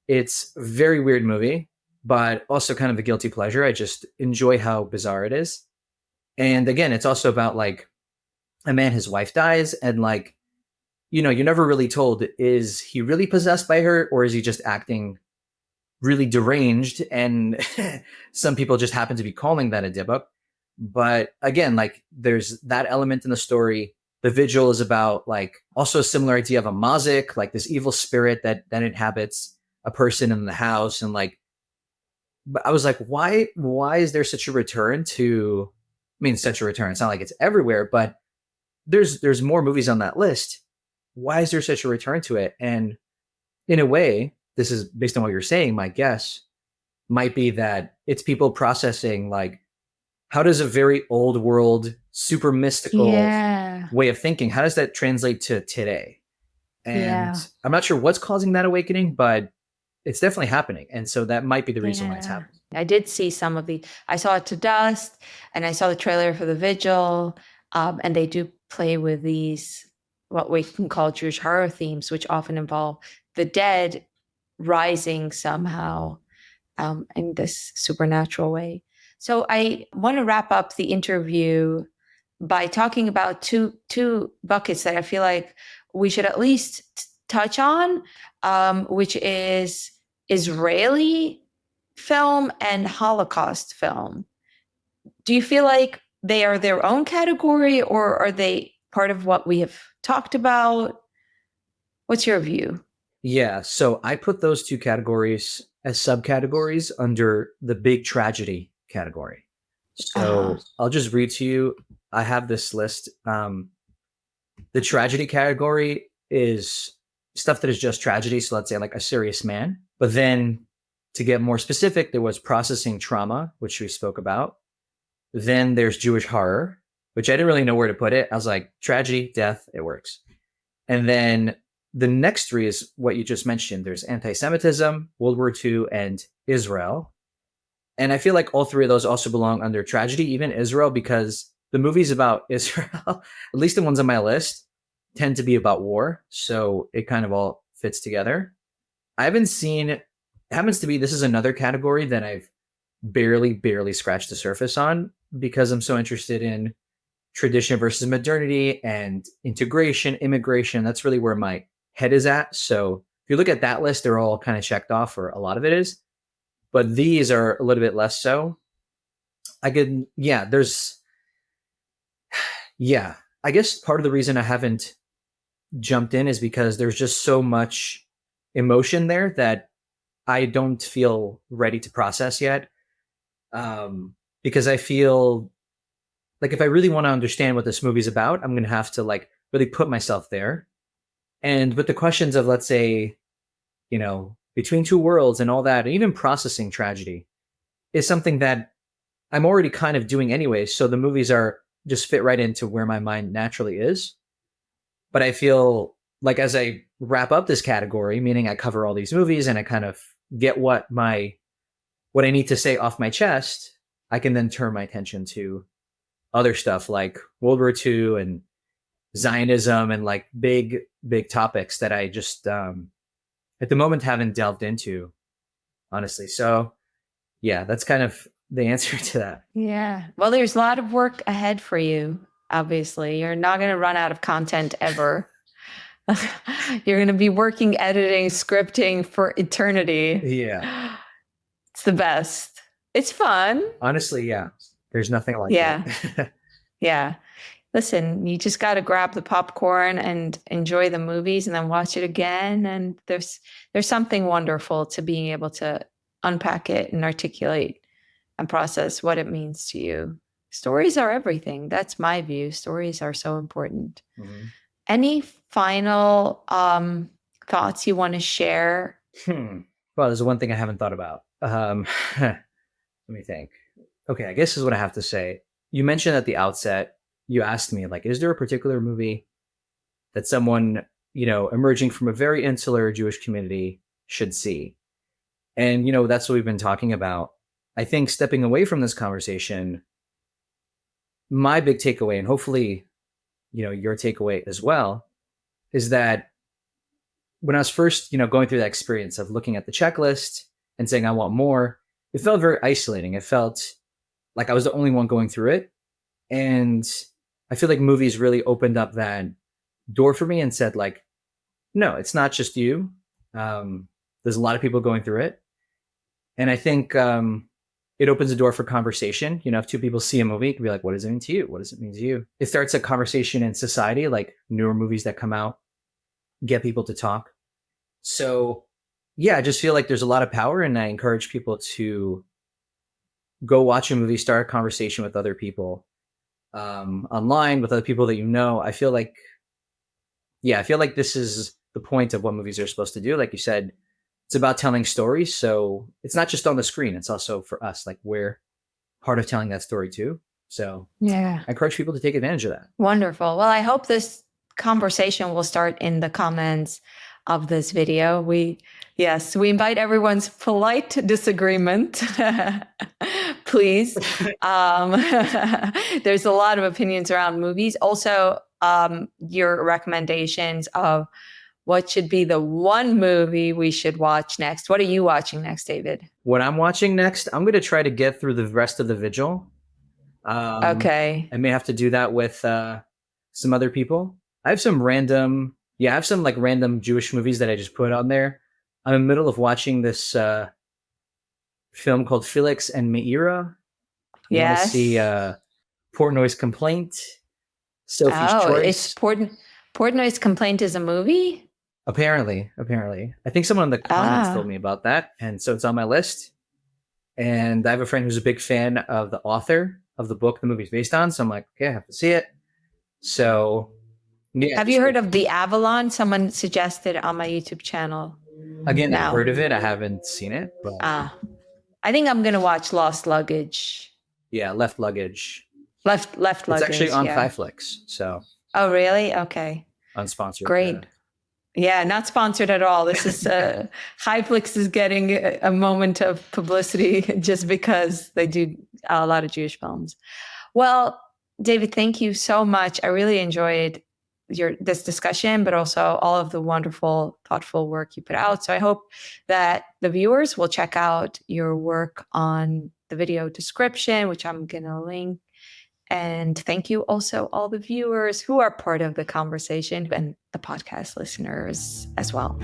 It's a very weird movie, but also kind of a guilty pleasure. I just enjoy how bizarre it is. And again, it's also about like a man, his wife dies, and like, you're never really told, is he really possessed by her or is he just acting really deranged? And some people just happen to be calling that a Dybbuk. But again, like there's that element in the story. The Vigil is about like also a similar idea of a mazik, like this evil spirit that inhabits a person in the house. And like, but I was like, why is there such a return to, I mean, such a return? It's not like it's everywhere, but there's more movies on that list. Why is there such a return to it? And in a way, this is based on what you're saying, my guess might be that it's people processing like, how does a very old world, super mystical way of thinking, how does that translate to today? And I'm not sure what's causing that awakening, but it's definitely happening. And so that might be the reason why it's happening. I did see some of I saw it To Dust, and I saw the trailer for The Vigil, and they do play with these, what we can call Jewish horror themes, which often involve the dead rising somehow in this supernatural way. So I want to wrap up the interview by talking about two buckets that I feel like we should at least touch on, which is Israeli film and Holocaust film. Do you feel like they are their own category, or are they part of what we have talked about? What's your view? Yeah, so I put those two categories as subcategories under the big tragedy category. So I'll just read to you. I have this list. The tragedy category is stuff that is just tragedy. So let's say like A Serious Man. But then to get more specific, there was processing trauma, which we spoke about. Then there's Jewish horror, which I didn't really know where to put it. I was like, tragedy, death, it works. And then the next three is what you just mentioned. There's anti-Semitism, World War II, and Israel. And I feel like all three of those also belong under tragedy, even Israel, because the movies about Israel, at least the ones on my list, tend to be about war. So it kind of all fits together. I haven't seen, it happens to be, this is another category that I've barely scratched the surface on because I'm so interested in tradition versus modernity and integration, immigration. That's really where my head is at. So if you look at that list, they're all kind of checked off, or a lot of it is. But these are a little bit less so. I guess part of the reason I haven't jumped in is because there's just so much emotion there that I don't feel ready to process yet. Because I feel like if I really want to understand what this movie's about, I'm going to have to like really put myself there. And with the questions of, let's say, between two worlds and all that, and even processing tragedy is something that I'm already kind of doing anyway. So the movies are just fit right into where my mind naturally is. But I feel like as I wrap up this category, meaning I cover all these movies and I kind of get what I need to say off my chest, I can then turn my attention to other stuff like World War II and Zionism and like big topics that I just at the moment haven't delved into, honestly. So yeah, that's kind of the answer to that. Yeah. Well, there's a lot of work ahead for you, obviously. You're not going to run out of content ever. You're going to be working, editing, scripting for eternity. Yeah. It's the best. It's fun. Honestly, yeah. There's nothing like Yeah. that. Yeah. Listen, you just got to grab the popcorn and enjoy the movies and then watch it again. And there's something wonderful to being able to unpack it and articulate and process what it means to you. Stories are everything. That's my view. Stories are so important. Mhm. Any final thoughts you want to share? Well, there's one thing I haven't thought about. Let me think. Okay, I guess this is what I have to say. You mentioned at the outset, you asked me, like, is there a particular movie that someone, emerging from a very insular Jewish community should see? And, that's what we've been talking about. I think stepping away from this conversation, my big takeaway, and hopefully, your takeaway as well, is that when I was first, going through that experience of looking at the checklist and saying, I want more, it felt very isolating. It felt like I was the only one going through it. And I feel like movies really opened up that door for me and said, like, no, it's not just you. There's a lot of people going through it. And I think it opens the door for conversation. If two people see a movie, it can be like, what does it mean to you? What does it mean to you? It starts a conversation in society, like newer movies that come out, get people to talk. So, yeah, I just feel like there's a lot of power, and I encourage people to go watch a movie, start a conversation with other people online, with other people that I feel like, this is the point of what movies are supposed to do. Like you said, it's about telling stories. So it's not just on the screen. It's also for us. Like, we're part of telling that story too. So Yeah. I encourage people to take advantage of that. Wonderful. Well, I hope this conversation will start in the comments of this video. We invite everyone's polite disagreement, please. There's a lot of opinions around movies. Also, your recommendations of what should be the one movie we should watch next. What are you watching next, David? What I'm watching next, I'm going to try to get through the rest of the Vigil. Okay. I may have to do that with some other people. I have some random Jewish movies that I just put on there. I'm in the middle of watching this film called Felix and Meira. You want to see Portnoy's Complaint? Sophie's Choice. Portnoy's Complaint is a movie? Apparently. I think someone in the comments told me about that, and so it's on my list. And I have a friend who's a big fan of the author of the book the movie's based on, so I'm like, okay, I have to see it. So, yeah. Have you heard of The Avalon? Someone suggested on my YouTube channel. Again, I've heard of it. I haven't seen it. But I think I'm going to watch Lost Luggage. Yeah, Left Luggage. Left Luggage. It's actually on Fiflix, so. Oh, really? Okay. Unsponsored. Great. Yeah, not sponsored at all. This is Fiflix is getting a moment of publicity just because they do a lot of Jewish films. Well, David, thank you so much. I really enjoyed this discussion, but also all of the wonderful, thoughtful work you put out. So I hope that the viewers will check out your work on the video description, which I'm going to link. And thank you also all the viewers who are part of the conversation and the podcast listeners as well.